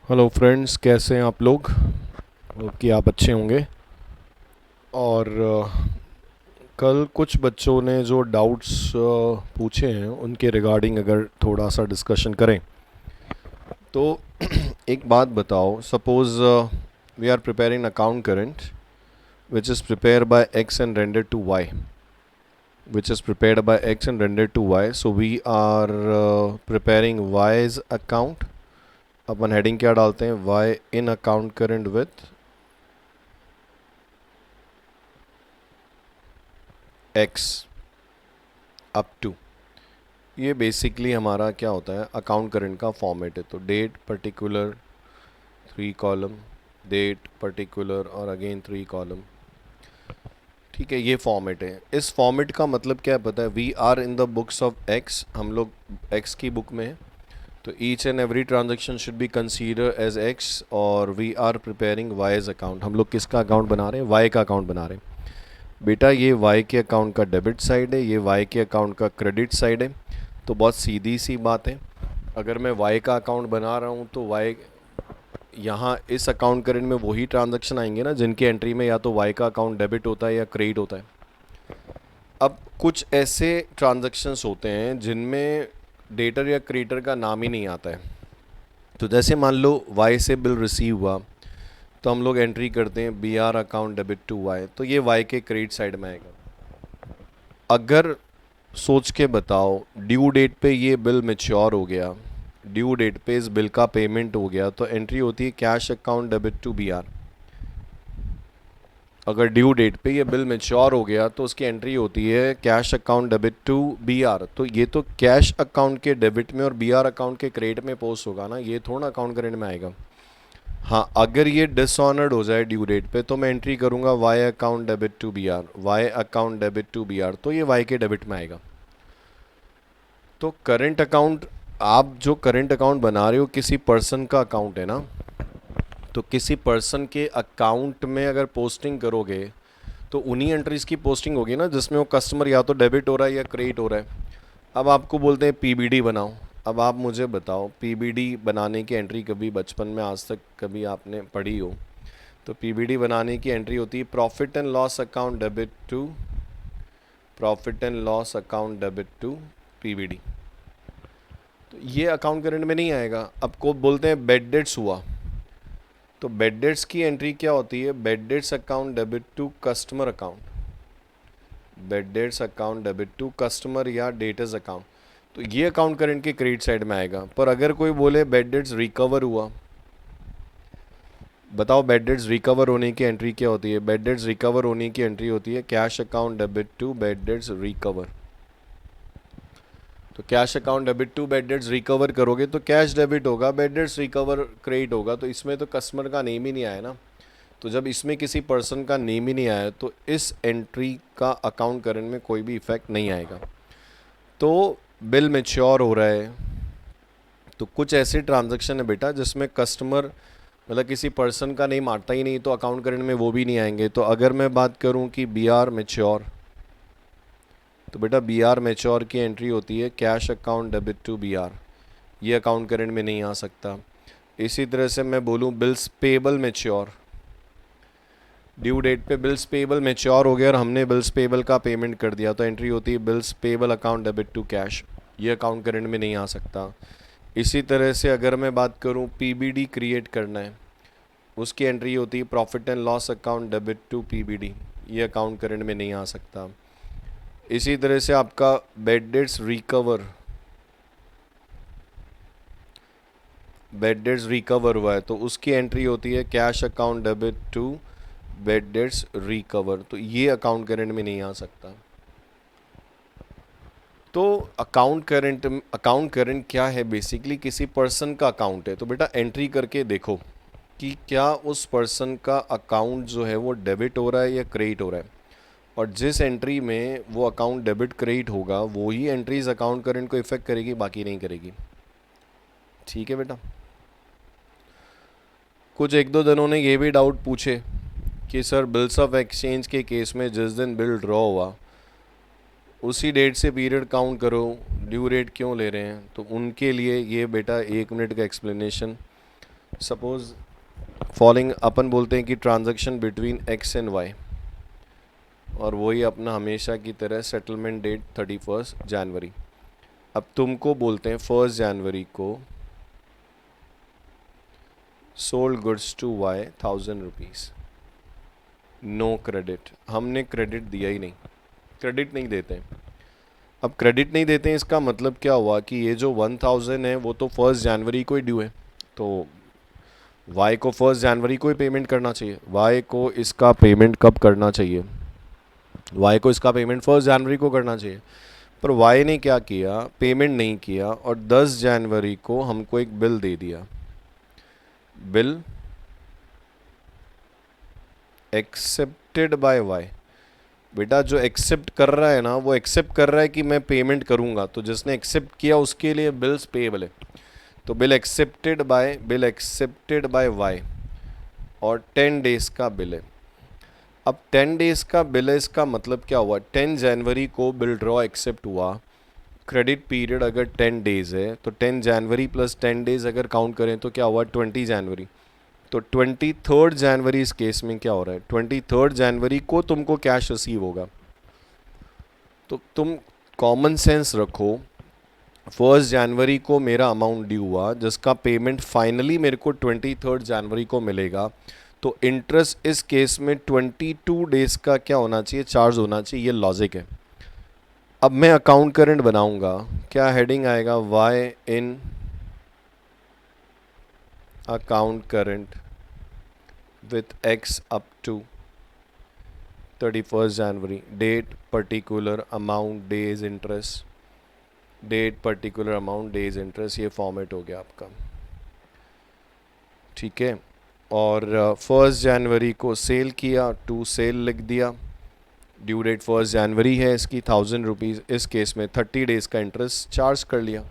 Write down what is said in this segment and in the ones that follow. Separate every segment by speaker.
Speaker 1: Hello friends, कैसे हैं आप लोग? होप कि आप अच्छे होंगे। और कल कुछ बच्चों ने जो डाउट्स पूछे हैं उनके रिगार्डिंग अगर थोड़ा सा डिस्कशन करें तो एक बात बताओ। Suppose we are preparing account current which is prepared by x and rendered to y, which is prepared by x and rendered to y. So we are preparing y's account. अपन heading क्या डालते हैं? y in account current with x up to. ये basically हमारा क्या होता है, account current का फॉर्मेट है। तो date particular 3 column, date particular और अगेन 3 कॉलम। ठीक है, ये फॉर्मेट है। इस फॉर्मेट का मतलब क्या है पता है? We are in the books of X, हम लोग एक्स की बुक में है। तो each and every transaction should be consider as X और we are preparing Y's account. हम लोग किसका अकाउंट बना रहे हैं? वाई का अकाउंट बना रहे हैं। बेटा ये वाई के अकाउंट का डेबिट साइड है, ये वाई के अकाउंट का क्रेडिट साइड है। तो बहुत सीधी सी बात है, अगर मैं वाई का अकाउंट बना रहा हूँ तो वाई यहाँ इस अकाउंट करंट में वही ट्रांजैक्शन आएंगे ना जिनकी एंट्री में या तो वाई का अकाउंट डेबिट होता है या क्रेडिट होता है। अब कुछ ऐसे ट्रांजैक्शंस होते हैं जिनमें डेटर या क्रेडिटर का नाम ही नहीं आता है। तो जैसे मान लो वाई से बिल रिसीव हुआ तो हम लोग एंट्री करते हैं B R account debit to Y, तो ये वाई के क्रेडिट साइड में आएगा। अगर सोच के बताओ ड्यू डेट पे ये बिल मैच्योर हो गया, ड्यू डेट पे इस बिल का पेमेंट हो गया, तो एंट्री होती है cash account debit to B R. अगर ड्यू डेट पे ये बिल मैच्योर हो गया तो उसकी एंट्री होती है cash account debit to B R. तो ये तो कैश अकाउंट के डेबिट में और बी आर अकाउंट के क्रेडिट में पोस्ट होगा ना, ये थोड़ा अकाउंट क्रेडिट में आएगा। हाँ, अगर ये डिसऑनर्ड हो जाए ड्यू डेट पे तो मैं एंट्री करूंगा Y account debit to B R, Y account debit to B R, तो ये वाई के डेबिट में आएगा। तो करंट अकाउंट, आप जो करंट अकाउंट बना रहे हो किसी पर्सन का अकाउंट है ना, तो किसी पर्सन के अकाउंट में अगर पोस्टिंग करोगे तो उन्हीं एंट्रीज की पोस्टिंग होगी ना जिसमें वो कस्टमर या तो डेबिट हो रहा है या क्रेडिट हो रहा है। अब आपको बोलते हैं पीबीडी बनाओ। अब आप मुझे बताओ पीबीडी बनाने की एंट्री कभी बचपन में आज तक कभी आपने पढ़ी हो? तो पीबीडी बनाने की एंट्री होती है profit and loss account debit to, profit and loss account debit to PBD. तो ये अकाउंट करंट में नहीं आएगा। अब को बोलते हैं बेड डेट्स हुआ, तो बेड डेट्स की एंट्री क्या होती है? Bad debts account debit to customer account, bad debts account debit to customer या डेटर्स अकाउंट। तो ये अकाउंट करंट के क्रेडिट साइड में आएगा। पर अगर कोई बोले बेड डेट्स रिकवर हुआ, बताओ बेड डेट्स रिकवर होने की एंट्री क्या होती है? बेड डेट्स रिकवर होने की एंट्री होती है cash account debit to bad debts recover. तो cash account debit to bad debts recover करोगे तो कैश डेबिट होगा, बेड डेट्स रिकवर क्रेडिट होगा। तो इसमें तो कस्टमर का नेम ही नहीं आया ना। तो जब इसमें किसी पर्सन का नेम ही नहीं आया तो इस एंट्री का अकाउंट करंट में कोई भी इफेक्ट नहीं आएगा। तो बिल मैच्योर हो रहा है, तो कुछ ऐसे ट्रांजैक्शन है बेटा जिसमें कस्टमर मतलब किसी पर्सन का नेम आता ही नहीं, तो अकाउंट करंट में वो भी नहीं आएंगे। तो अगर मैं बात करूं कि बी आर मैच्योर, तो बेटा बी आर मैच्योर की एंट्री होती है cash account debit to B R, ये अकाउंट करंट में नहीं आ सकता। इसी तरह से मैं बोलूं bills payable mature, due date पे बिल्स पेबल मैच्योर हो गया और हमने बिल्स पेबल का पेमेंट कर दिया, तो एंट्री होती है bills payable account debit to cash, ये अकाउंट करंट में नहीं आ सकता। इसी तरह से अगर मैं बात करूं पीबीडी क्रिएट करना है, उसकी एंट्री होती है profit and loss account debit to PBD, ये अकाउंट करंट में नहीं आ सकता। इसी तरह से आपका bad debts recover, bad debts recover हुआ है तो उसकी एंट्री होती है cash account debit to bad debts recover, तो ये अकाउंट करंट में नहीं आ सकता। तो अकाउंट करंट क्या है? बेसिकली किसी पर्सन का अकाउंट है, तो बेटा एंट्री करके देखो कि क्या उस पर्सन का अकाउंट जो है वो डेबिट हो रहा है या क्रेडिट हो रहा है। और जिस एंट्री में वो अकाउंट डेबिट क्रेडिट होगा वही एंट्रीज अकाउंट करंट को इफेक्ट करेगी, बाकी नहीं करेगी। ठीक है बेटा। कुछ एक दो जनों ने ये भी डाउट पूछे कि सर बिल्स ऑफ एक्सचेंज के केस में जिस दिन बिल ड्रॉ हुआ उसी डेट से पीरियड काउंट करो, ड्यू डेट क्यों ले रहे हैं? तो उनके लिए ये बेटा 1 मिनट का एक्सप्लेनेशन। सपोज फॉलोइंग अपन बोलते हैं कि transaction between X and Y, और वही अपना हमेशा की तरह सेटलमेंट डेट 31 जनवरी। अब तुमको बोलते हैं 1 जनवरी को sold goods to Y 1000 rupees, no credit, हमने क्रेडिट दिया ही नहीं, क्रेडिट नहीं देते हैं। अब क्रेडिट नहीं देते हैं इसका मतलब क्या हुआ कि ये जो 1000 है वो तो 1 जनवरी को ही ड्यू है, तो वाई को 1 जनवरी को ही पेमेंट करना चाहिए। वाई को इसका पेमेंट कब करना चाहिए? वाई को इसका पेमेंट 1 जनवरी को करना चाहिए, पर वाई ने क्या किया, पेमेंट नहीं किया और 10 जनवरी को हमको एक बिल दे दिया। Bill accepted by Y. बेटा जो एक्सेप्ट कर रहा है ना, वो एक्सेप्ट कर रहा है कि मैं पेमेंट करूंगा, तो जिसने एक्सेप्ट किया उसके लिए बिल्स पेएबल है। तो बिल एक्सेप्टेड बाय वाई और 10 डेज का बिल है। अब 10 डेज का बिल है, इसका मतलब क्या हुआ, 10 जनवरी को बिल ड्रॉ एक्सेप्ट हुआ, क्रेडिट पीरियड अगर 10 डेज है तो 10 जनवरी प्लस 10 डेज अगर काउंट करें तो क्या हुआ 20 जनवरी। तो 23 जनवरी इस केस में क्या हो रहा है, 23 जनवरी को तुमको कैश रिसीव होगा। तो तुम कॉमन सेंस रखो, 1 जनवरी को मेरा अमाउंट ड्यू हुआ जिसका पेमेंट फाइनली मेरे को 23 जनवरी को मिलेगा, तो इंटरेस्ट इस केस में 22 डेज का क्या होना चाहिए, चार्ज होना चाहिए। ये लॉजिक है। अब मैं अकाउंट करंट बनाऊंगा, क्या हेडिंग आएगा, Y in account current with X up to 31st January, date, particular amount, days, interest, date, particular amount, days, interest, ये फॉर्मेट हो गया आपका, ठीक है। और 1 जनवरी को सेल किया, टू सेल लिख दिया, ड्यू डेट 1 जनवरी है, इसकी 1000 रुपीज़, इस केस में 30 डेज़ का इंटरेस्ट चार्ज कर लिया,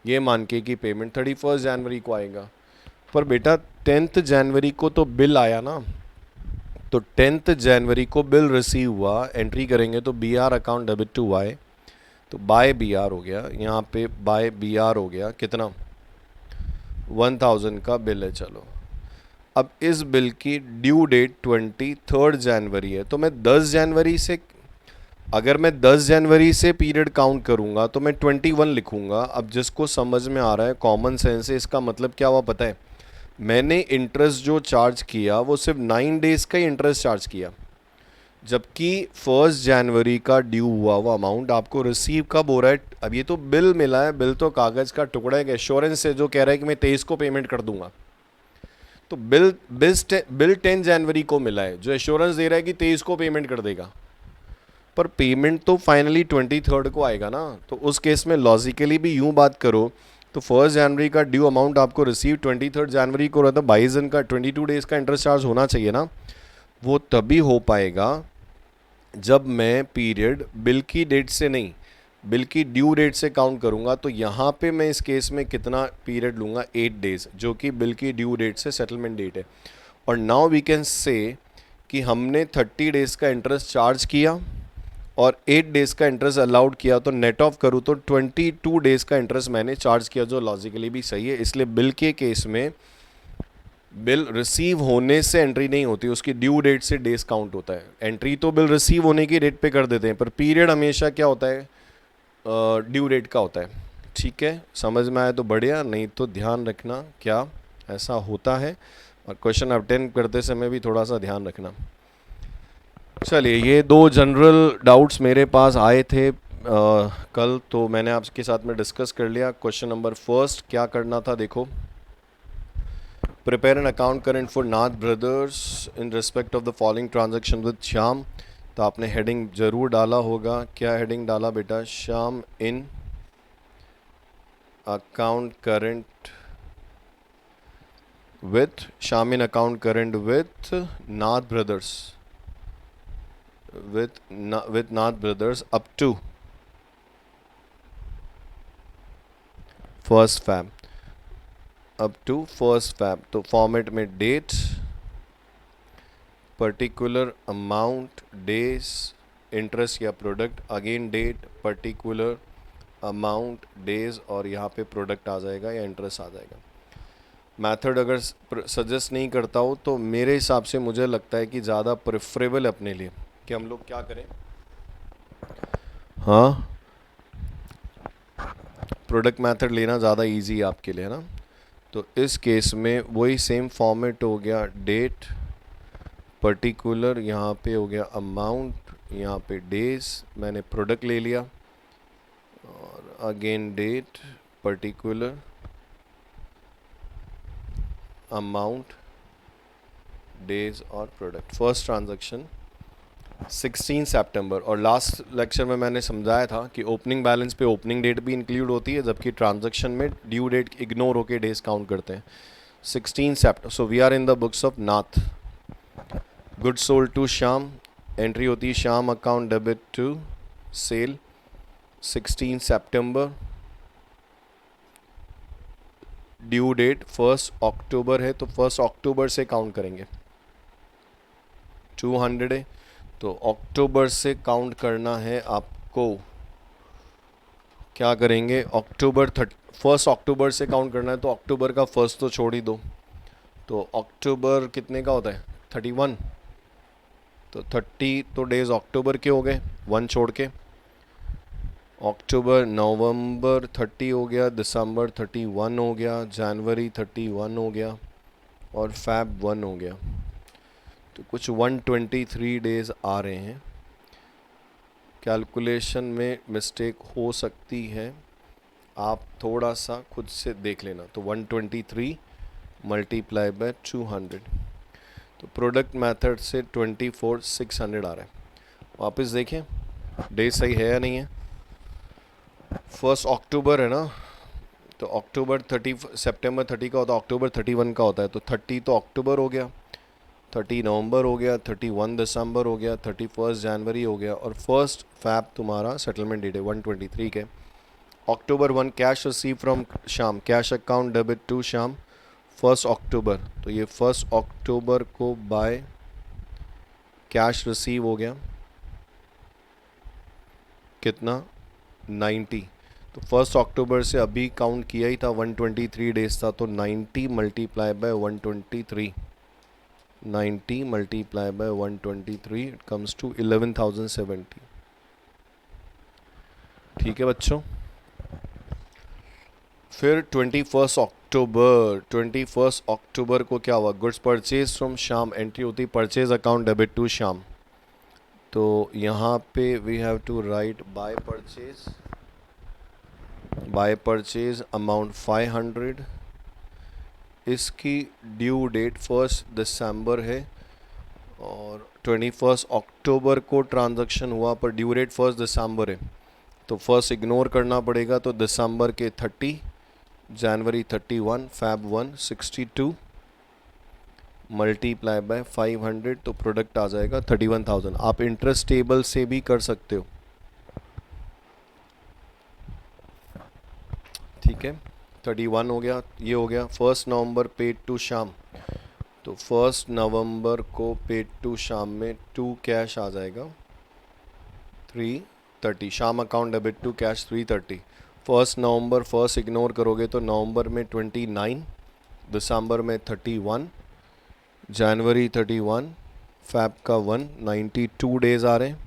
Speaker 1: ये मान के कि पेमेंट 31 जनवरी को आएगा। पर बेटा 10 जनवरी को तो बिल आया ना, तो 10 जनवरी को बिल रिसीव हुआ, एंट्री करेंगे तो B R account debit to Y, तो बाय बी आर हो गया, यहाँ पे बाय बी आर हो गया, कितना 1000 का बिल है। चलो अब इस बिल की ड्यू डेट 23 जनवरी है, तो मैं 10 जनवरी से, अगर मैं 10 जनवरी से पीरियड काउंट करूंगा तो मैं 21 लिखूंगा। अब जिसको समझ में आ रहा है, कॉमन सेंस है, इसका मतलब क्या हुआ पता है, मैंने इंटरेस्ट जो चार्ज किया वो सिर्फ 9 डेज का ही इंटरेस्ट चार्ज किया, जबकि 1 जनवरी का ड्यू हुआ वो अमाउंट आपको रिसीव कब हो रहा है। अब ये तो बिल मिला है, बिल तो कागज़ का टुकड़ा है, एश्योरेंस है जो कह रहा है कि मैं 23 को पेमेंट कर दूंगा। तो बिल 10 जनवरी को मिला है जो एश्योरेंस दे रहा है कि 23 को पेमेंट कर देगा, पर पेमेंट तो फाइनली 23 को आएगा ना। तो उस केस में लॉजिकली भी यूं बात करो तो 1 जनवरी का ड्यू अमाउंट आपको रिसीव 23 जनवरी को रहता, 22 दिन का 22 डेज का इंटरेस्ट चार्ज होना चाहिए ना। वो तभी हो पाएगा जब मैं पीरियड बिल की डेट से नहीं, बिल की ड्यू डेट से काउंट करूंगा। तो यहाँ पे मैं इस केस में कितना पीरियड लूँगा, 8 डेज, जो कि बिल की ड्यू डेट से सेटलमेंट डेट है। और नाउ वी कैन से कि हमने 30 डेज का इंटरेस्ट चार्ज किया और 8 डेज़ का इंटरेस्ट अलाउड किया, तो नेट ऑफ करूँ तो 22 डेज़ का इंटरेस्ट मैंने चार्ज किया, जो लॉजिकली भी सही है। इसलिए बिल के केस में बिल रिसीव होने से एंट्री नहीं होती, उसकी ड्यू डेट से डेज काउंट होता है। एंट्री तो बिल रिसीव होने की डेट पे कर देते हैं, पर पीरियड हमेशा क्या होता है, ड्यू डेट का होता है। ठीक है, समझ में आया तो बढ़िया, नहीं तो ध्यान रखना क्या ऐसा होता है, और क्वेश्चन अटेंड करते समय भी थोड़ा सा ध्यान रखना। चलिए, ये 2 जनरल डाउट्स मेरे पास आए थे कल, तो मैंने आपके साथ में डिस्कस कर लिया। क्वेश्चन नंबर फर्स्ट क्या करना था, देखो, prepare an account current for Nath brothers in respect of the following transaction with Shyam. तो आपने हेडिंग जरूर डाला होगा, क्या हेडिंग डाला बेटा, Shyam in account current with, Shyam in account current with Nath brothers, with Nath brothers up to 1st Feb, up to 1st Feb। तो format में date, particular amount, days, interest या product, again date, particular amount, days, और यहाँ पे product आ जाएगा या interest आ जाएगा। Method अगर सजेस्ट नहीं करता हो तो मेरे हिसाब से मुझे लगता है कि ज़्यादा प्रेफरेबल अपने लिए कि हम लोग क्या करें, हाँ, प्रोडक्ट मेथड लेना ज़्यादा इजी है आपके लिए, है ना। तो इस केस में वही सेम फॉर्मेट हो गया, डेट पर्टिकुलर, यहाँ पे हो गया अमाउंट, यहाँ पे डेज, मैंने प्रोडक्ट ले लिया, और again date particular amount days और प्रोडक्ट। फर्स्ट ट्रांजैक्शन 16 सितंबर, और लास्ट लेक्चर में मैंने समझाया था कि ओपनिंग बैलेंस पे ओपनिंग डेट भी इंक्लूड होती है, जबकि ट्रांजैक्शन में ड्यू डेट इग्नोर होके डेज काउंट करते हैं। 16 सितंबर, so we are in the books of Nath. Good sold to Shyam, entry होती है Shyam account debit to sale 16 सितंबर, ड्यू डेट 1 अक्टूबर है, तो 1 अक्टूबर से काउंट करेंगे। 200 है तो अक्टूबर से काउंट करना है आपको। क्या करेंगे, अक्टूबर 1 अक्टूबर से काउंट करना है, तो अक्टूबर का फर्स्ट तो छोड़ ही दो, तो अक्टूबर कितने का होता है 31, तो 30 तो डेज अक्टूबर के हो गए 1 छोड़ के। अक्टूबर नवंबर 30 हो गया, दिसंबर 31 हो गया, जनवरी 31 हो गया, और फैब 1 हो गया, तो कुछ 123 डेज आ रहे हैं। कैलकुलेशन में मिस्टेक हो सकती है, आप थोड़ा सा खुद से देख लेना। तो 123 मल्टीप्लाई बाय 200, तो प्रोडक्ट मेथड से 24,600 आ रहा है। वापस देखें डे सही है या नहीं है। 1 अक्टूबर है ना, तो अक्टूबर 30 सितंबर 30 का होता है, अक्टूबर 31 का होता है, तो 30 तो अक्टूबर हो गया, 30 नवंबर हो गया, 31 दिसंबर हो गया, 31 जनवरी हो गया, और 1 फैब तुम्हारा सेटलमेंट डेट है 123 के। अक्टूबर 1 कैश रिसीव फ्रॉम शाम, कैश अकाउंट डेबिट टू शाम 1 अक्टूबर, तो ये 1 अक्टूबर को बाय कैश रिसीव हो गया कितना 90, तो 1 अक्टूबर से अभी काउंट किया ही था 123 डेज था, तो 90 multiply by 123, 90 multiply by 123, it comes to 11,070। ठीक है बच्चों। फिर 21 अक्टूबर को क्या हुआ, goods purchase from Shyam, entry होती purchase account debit to Shyam, तो यहाँ पे we have to write by purchase amount 500, इसकी ड्यू डेट 1 दिसंबर है, और 21 अक्टूबर को ट्रांजैक्शन हुआ पर ड्यू डेट 1 दिसंबर है, तो फर्स्ट इग्नोर करना पड़ेगा, तो दिसंबर के 30, जनवरी 31, फैब 1 62 मल्टीप्लाई बाय 500, तो प्रोडक्ट आ जाएगा 31,000। आप इंटरेस्ट टेबल से भी कर सकते हो, ठीक है। 31 हो गया, ये हो गया। 1 नवंबर पेड टू शाम, तो 1 नवंबर को पेड टू शाम में 2 कैश आ जाएगा 330, Shyam account debit to cash 330। 1 नवंबर फर्स्ट इग्नोर करोगे तो नवंबर में 29, दिसंबर में 31, जनवरी 31, फैब का 1, 92 डेज आ रहे हैं,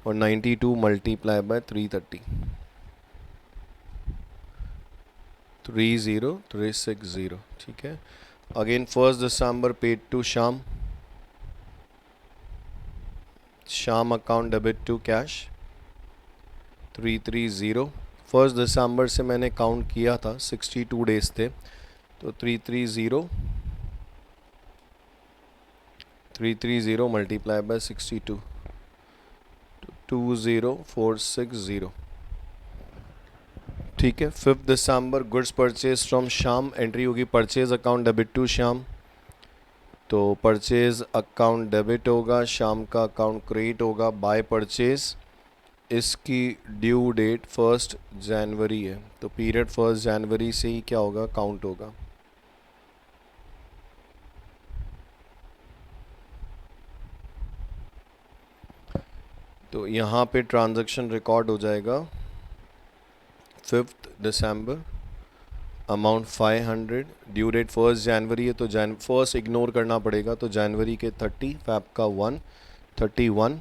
Speaker 1: और 92 मल्टीप्लाई बाय 330, 30360, ठीक है। अगेन 1 दिसंबर पेड टू शाम, शाम अकाउंट डेबिट टू कैश 330। 1 दिसंबर से मैंने काउंट किया था 62 डेज थे, तो 330 मल्टीप्लाई बाय 62, 20460, ठीक है। 5 दिसंबर goods purchase from Shyam, entry होगी purchase account debit to Shyam, तो परचेज अकाउंट डेबिट होगा, शाम का अकाउंट क्रेडिट होगा बाय परचेज, इसकी ड्यू डेट 1 जनवरी है, तो पीरियड 1 जनवरी से ही क्या होगा काउंट होगा। तो यहाँ पे ट्रांजैक्शन रिकॉर्ड हो जाएगा 5 दिसंबर अमाउंट 500, ड्यू डेट 1 जनवरी है तो फर्स्ट इग्नोर करना पड़ेगा, तो जनवरी के 30, फैब का 1, 31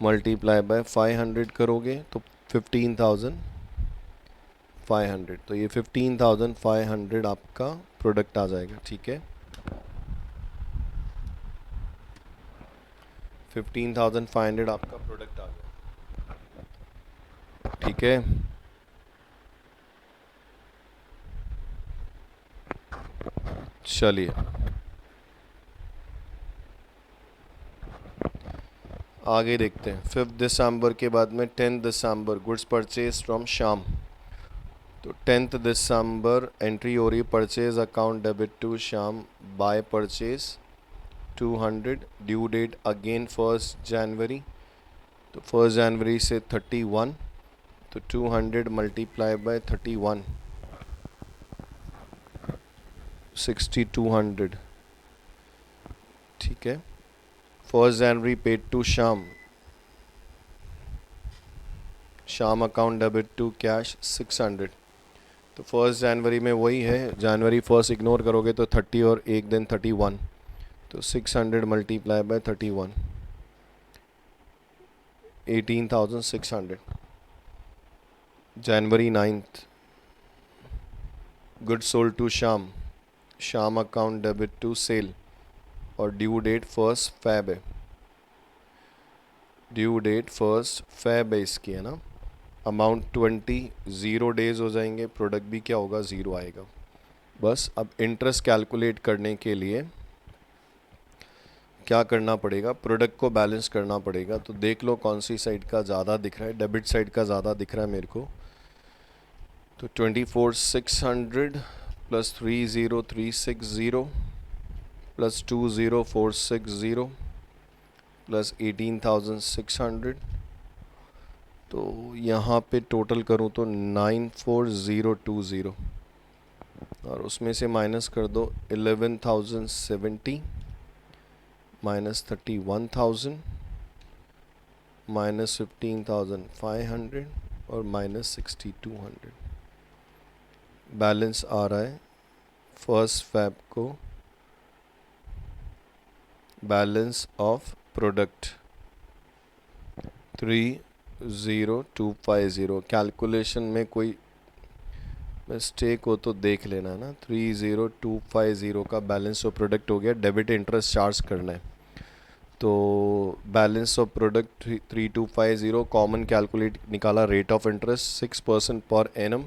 Speaker 1: मल्टीप्लाई बाय 500 करोगे तो 15,500, तो ये 15,500 आपका प्रोडक्ट आ जाएगा। ठीक है, 15,500 आपका प्रोडक्ट आ गया। ठीक है, चलिए आगे देखते हैं। 5 दिसंबर के बाद में 10 दिसंबर गुड्स परचेज फ्रॉम श्याम, तो 10 दिसंबर एंट्री हो रही है purchase account debit to Shyam by purchase 200, due date again 1 जनवरी, तो 1 जनवरी से 31, तो 200 मल्टीप्लाई बाय 31 6200। ठीक है, 1 जनवरी paid to Shyam, Shyam account debit to cash 600, तो 1 जनवरी में वही है, जनवरी 1 इग्नोर करोगे तो 30 और एक दिन 31, तो 600 मल्टीप्लाई बाय 31 18,600। जनवरी 9th good sold to Shyam, Shyam account debit to sale और ड्यू डेट 1 फैब है, ड्यू डेट 1 फैब है इसकी, है ना। अमाउंट 20, 0 डेज हो जाएंगे, प्रोडक्ट भी क्या होगा, 0 आएगा। बस अब इंटरेस्ट कैलकुलेट करने के लिए क्या करना पड़ेगा, प्रोडक्ट को बैलेंस करना पड़ेगा। तो देख लो कौन सी साइड का ज़्यादा दिख रहा है, डेबिट साइड का ज़्यादा दिख रहा है मेरे को, तो 24,600 प्लस 30,360 प्लस 20,460 प्लस 18,600, तो यहाँ पे टोटल करूँ तो 94,020 और उसमें से माइनस कर दो 11,070 माइनस 31,000 माइनस 15,500 और माइनस 6,200। बैलेंस आ रहा है 1 फैब को, बैलेंस ऑफ प्रोडक्ट 30,250। कैलकुलेशन में कोई मिस्टेक हो तो देख लेना ना। 30,250 का बैलेंस ऑफ प्रोडक्ट हो गया, डेबिट इंटरेस्ट चार्ज करना है, तो balance of product 3250, common calculate निकाला rate of interest 6% per annum,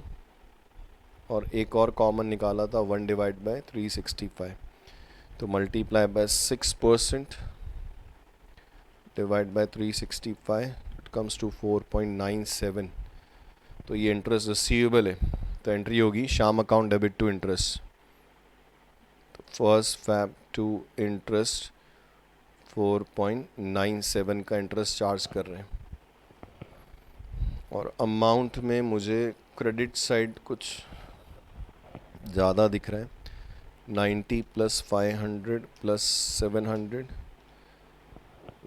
Speaker 1: और एक और कॉमन निकाला था 1/365, तो multiply by 6% divide by 365, it comes to 4.97। तो ये इंटरेस्ट रिसीवेबल है, तो एंट्री होगी Shyam account debit to interest, तो 1 फैब टू इंटरेस्ट 4.97 का इंटरेस्ट चार्ज कर रहे हैं। और अमाउंट में मुझे क्रेडिट साइड कुछ ज़्यादा दिख रहा है, 90 प्लस 500 प्लस 700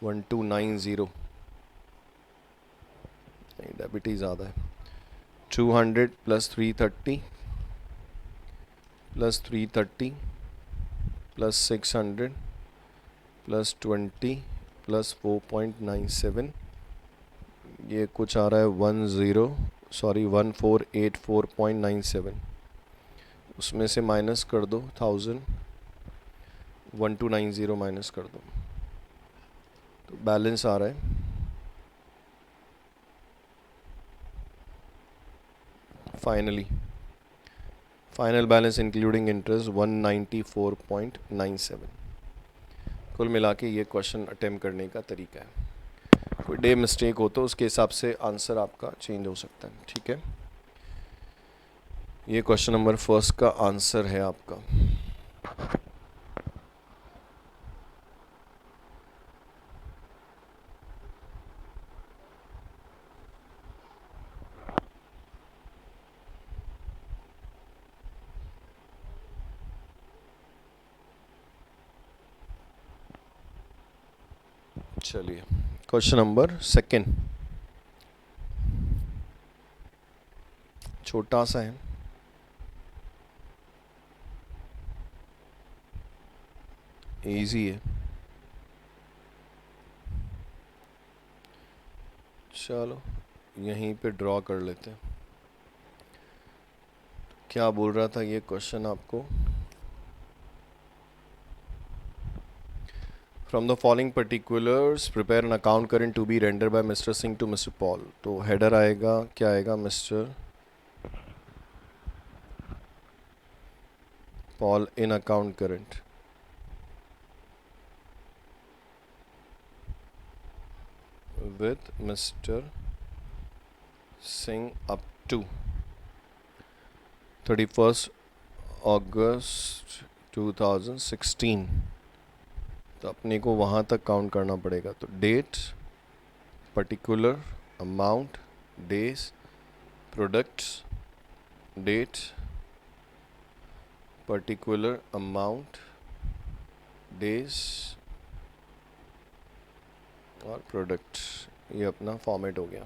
Speaker 1: 1290, नहीं डेबिट ही ज़्यादा है, 200 plus 330 plus 330 plus 600 plus 20 plus 4.97, ये कुछ आ रहा है 1484.97, उसमें से माइनस कर दो 1000, 1290 माइनस कर दो, तो बैलेंस आ रहा है फाइनल बैलेंस इंक्लूडिंग इंटरेस्ट 194.97। कुल मिला के ये क्वेश्चन अटेम्प्ट करने का तरीका है। कोई डे मिस्टेक हो तो उसके हिसाब से आंसर आपका चेंज हो सकता है। ठीक है, ये क्वेश्चन नंबर 1 का आंसर है आपका। चलिए क्वेश्चन नंबर 2, छोटा सा है, इजी है। चलो यहीं पे ड्रॉ कर लेते हैं। क्या बोल रहा था ये क्वेश्चन आपको? From the following particulars prepare an account current to be render by mister Singh to mister Paul. तो हेडर आएगा, क्या आएगा? Mister Paul in account current with Mr. Singh up to 31st August 2016। तो अपने को वहाँ तक काउंट करना पड़ेगा। तो date, particular, amount, days, products, date, particular, amount, days और प्रोडक्ट। ये अपना फॉर्मेट हो गया।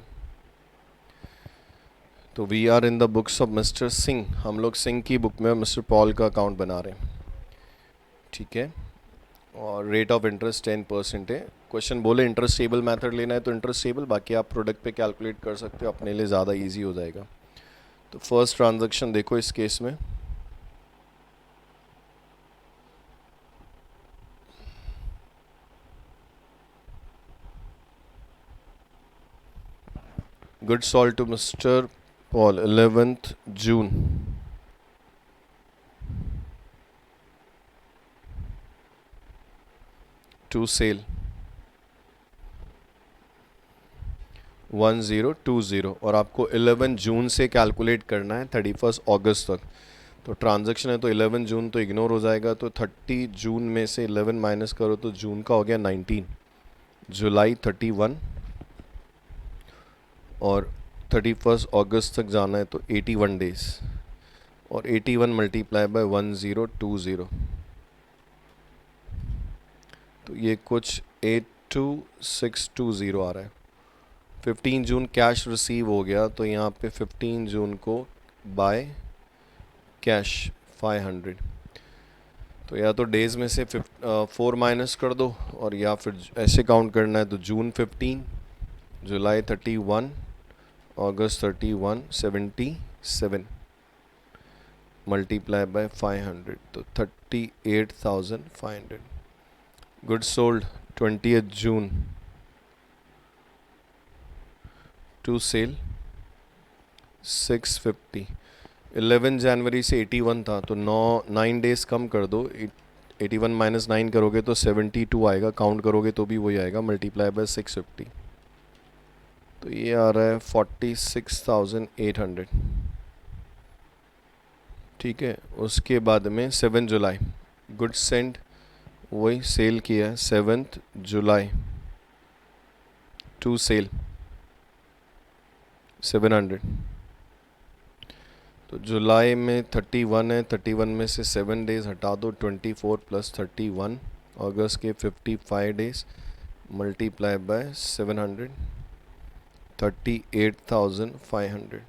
Speaker 1: तो we are in the books of mister Singh, हम लोग सिंह की बुक में मिस्टर पॉल का अकाउंट बना रहे हैं, ठीक है। और रेट ऑफ इंटरेस्ट 10% है। क्वेश्चन बोले इंटरेस्ट टेबल मेथड लेना है तो इंटरेस्ट टेबल, बाकी आप प्रोडक्ट पे कैलकुलेट कर सकते हो, अपने लिए ज़्यादा इजी हो जाएगा। तो फर्स्ट ट्रांजैक्शन देखो इस केस में, good sold to mister Paul 11th June to sale 1020, और आपको 11 जून से कैलकुलेट करना है 31 अगस्त तक। तो ट्रांजैक्शन है तो 11 जून तो इग्नोर हो जाएगा, तो 30 जून में से 11 माइनस करो तो जून का हो गया 19, जुलाई 31, और 31 अगस्त तक जाना है तो 81 डेज, और 81 मल्टीप्लाई बाय 1020, तो ये कुछ 82620 आ रहा है। 15 जून कैश रिसीव हो गया, तो यहाँ पे 15 जून को बाय कैश 500। तो या तो डेज में से 4 माइनस कर दो, और या फिर ऐसे काउंट करना है तो जून 15, जुलाई 31, अगस्त 31, 77 मल्टीप्लाई बाय 500, तो 38,500। Good sold 20th June to sale 650। 11 जनवरी से 81 था, तो 9 डेज कम कर दो, 81 माइनस 9 करोगे तो 72 आएगा, काउंट करोगे तो भी वही आएगा, मल्टीप्लाई बाय 650, तो ये आ रहा है 46,800, ठीक है। उसके बाद में 7 जुलाई गुड सेंड, वही सेल किया है 7th जुलाई टू सेल 700। तो जुलाई में 31 है, 31 में से 7 डेज हटा दो, 24 प्लस 31, अगस्त के 55 days multiply by 700, 38,500।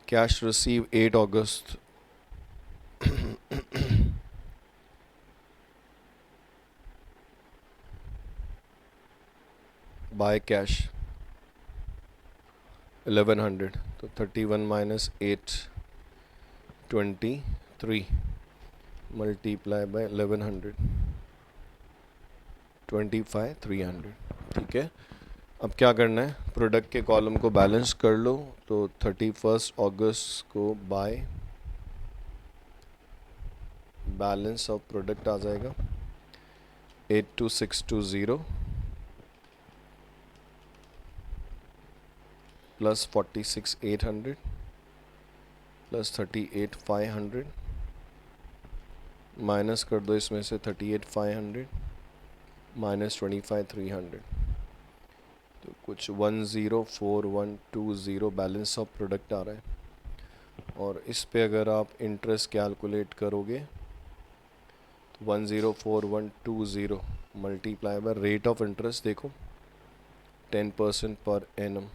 Speaker 1: Cash receive 8 August by cash 1100, तो 31 माइनस 8 23 मल्टीप्लाई बाय 1100, 25,300, ठीक है। अब क्या करना है, प्रोडक्ट के कॉलम को बैलेंस कर लो, तो 31 अगस्त को बाय बैलेंस ऑफ प्रोडक्ट आ जाएगा 82620 प्लस 46,800 प्लस 38,500, माइनस कर दो इसमें से 38,500 माइनस 25,300, तो कुछ 104120 बैलेंस ऑफ प्रोडक्ट आ रहा है। और इस पे अगर आप इंटरेस्ट कैलकुलेट करोगे तो 104120 multiply by rate of interest देखो 10% पर एनम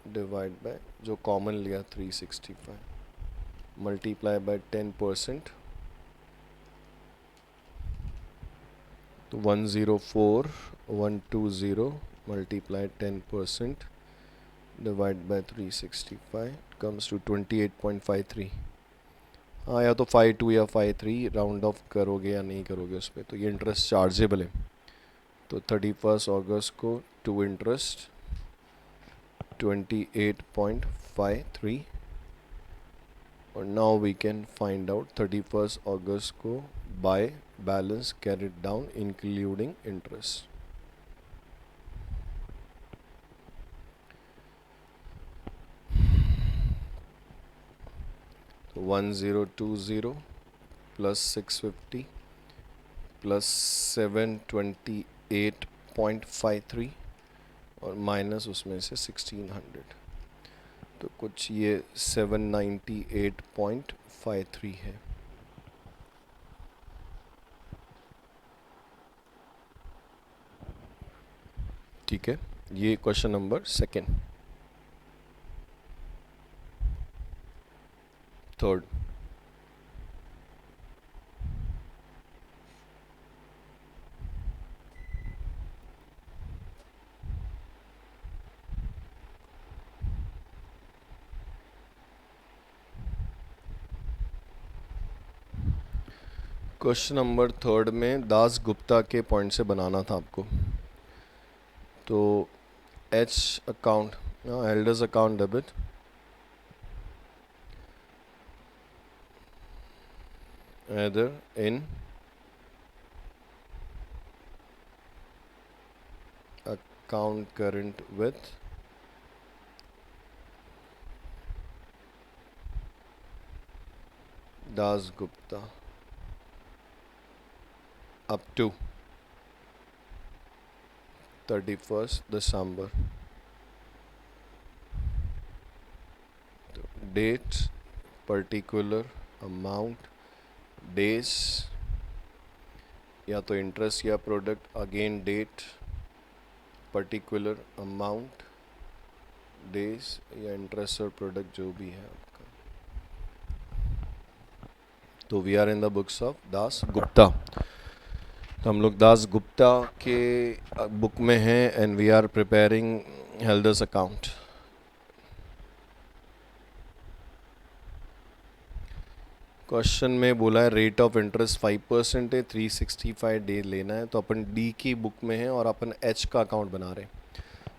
Speaker 1: डिवाइड बाय जो कॉमन लिया 365 मल्टीप्लाई बाय 10%, तो 104,120 multiply 10% divide by 365 comes to 28.53। हाँ, या तो 52 या 53 राउंड ऑफ करोगे या नहीं करोगे उस पर, तो ये इंटरेस्ट चार्जेबल है। तो 31 अगस्त को टू इंटरेस्ट 28.53 और now we can find out 31 अगस्त को by balance carried down including interest. तो 1020 प्लस 650 प्लस 728.53 और माइनस उसमें से 1600, तो कुछ ये 798.53 है। ठीक है, ये question number second. Third, question number third में दास गुप्ता के पॉइंट से बनाना था आपको। तो H account, elders account debit, either in account current with Das Gupta up to 31st December. Date, particular amount, days, या तो इंटरेस्ट या product, again date, particular amount, days या इंटरेस्ट और प्रोडक्ट जो भी है आपका। तो we are in the books of Das Gupta. तो हम लोग दास गुप्ता के बुक में हैं and we are preparing Haldar's account. Question में बोला है रेट ऑफ इंटरेस्ट 5% है, 365 डे लेना है। तो अपन डी की बुक में है और अपन एच का अकाउंट बना रहे हैं।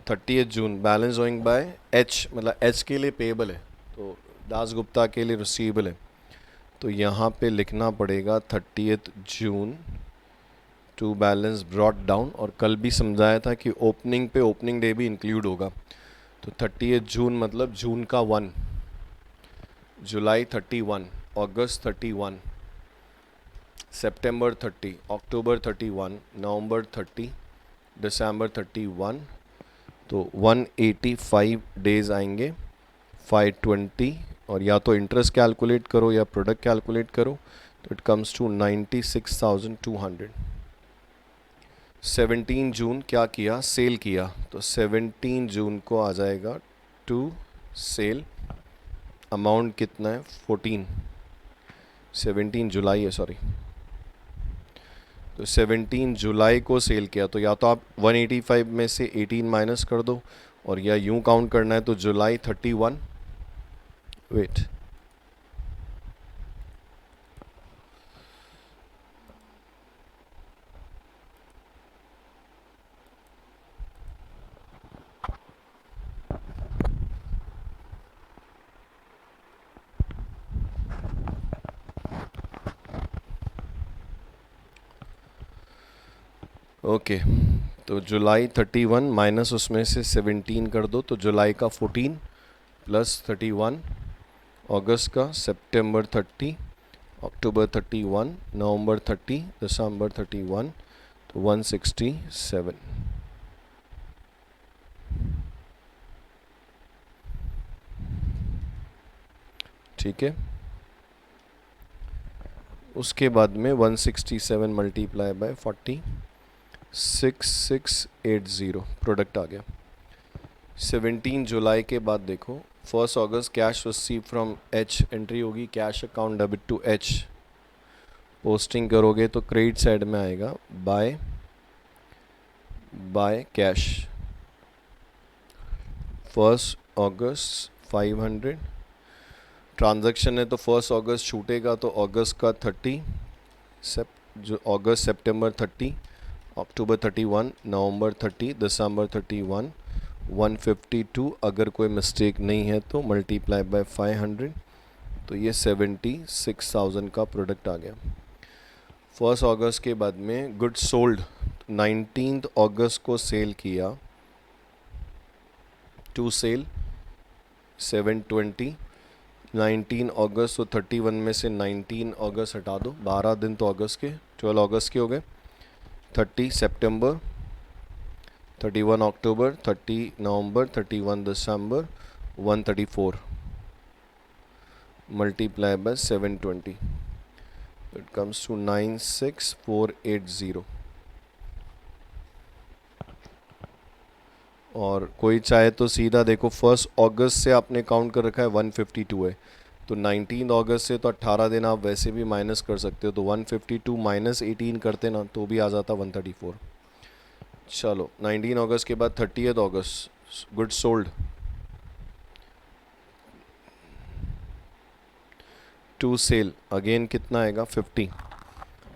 Speaker 1: 30 जून बैलेंस ओइंग बाय एच, मतलब एच के लिए पेबल है, तो दास गुप्ता के लिए रिसीवेबल है। तो यहाँ पे लिखना पड़ेगा 30 जून टू बैलेंस ब्रॉट डाउन, और कल भी समझाया था कि ओपनिंग पे ओपनिंग डे भी इंक्लूड होगा। तो 30 जून मतलब जून का 1, जुलाई 31, अगस्त 31, सितंबर 30, अक्टूबर 31, नवंबर 30, दिसंबर 31। तो 185 डेज आएंगे, 520, और या तो इंटरेस्ट कैलकुलेट करो या प्रोडक्ट कैलकुलेट करो, तो इट कम्स टू 96,200। 17 जून क्या किया, सेल किया, तो 17 जून को आ जाएगा टू सेल, अमाउंट कितना है 14, 17 जुलाई है सॉरी। तो 17 जुलाई को सेल किया, तो या तो आप 185 में से 18 माइनस कर दो, और या यूं काउंट करना है तो जुलाई 31, वेट, ओके। तो जुलाई 31 माइनस उसमें से 17 कर दो, तो जुलाई का 14 प्लस 31, अगस्त का, सितंबर 30, अक्टूबर 31, नवंबर 30, दिसंबर 31, तो 167। ठीक है, उसके बाद में 167 मल्टीप्लाई बाय 40, 6680 प्रोडक्ट आ गया। 17 जुलाई के बाद देखो, 1 अगस्त cash receive from H, entry होगी cash account debit to H, posting करोगे तो क्रेडिट साइड में आएगा बाय बाय कैश 1 अगस्त 500 ट्रांजैक्शन है तो 1 अगस्त छूटेगा तो अगस्त का 30 जो अगस्त सितंबर 30 अक्टूबर 31 नवंबर 30 दिसंबर 31 152 अगर कोई मिस्टेक नहीं है तो मल्टीप्लाई बाय 500 तो ये 76,000 का प्रोडक्ट आ गया 1 अगस्त के बाद में गुड सोल्ड 19 अगस्त को सेल किया टू सेल 720 19 अगस्त तो 31 में से 19 अगस्त हटा दो 12 दिन तो अगस्त के 12 अगस्त के हो गए 30 सितंबर 31 अक्टूबर 30 नवंबर 31 दिसंबर 134 multiply by 720 it comes to 96480 और कोई चाहे तो सीधा देखो 1 अगस्त से आपने काउंट कर रखा है 152 है तो 19 अगस्त से तो 18 दिन आप वैसे भी माइनस कर सकते हो तो 152 माइनस 18 करते ना तो भी आ जाता 134 चलो 19 अगस्त के बाद 30 अगस्त good sold to sale again कितना आएगा 50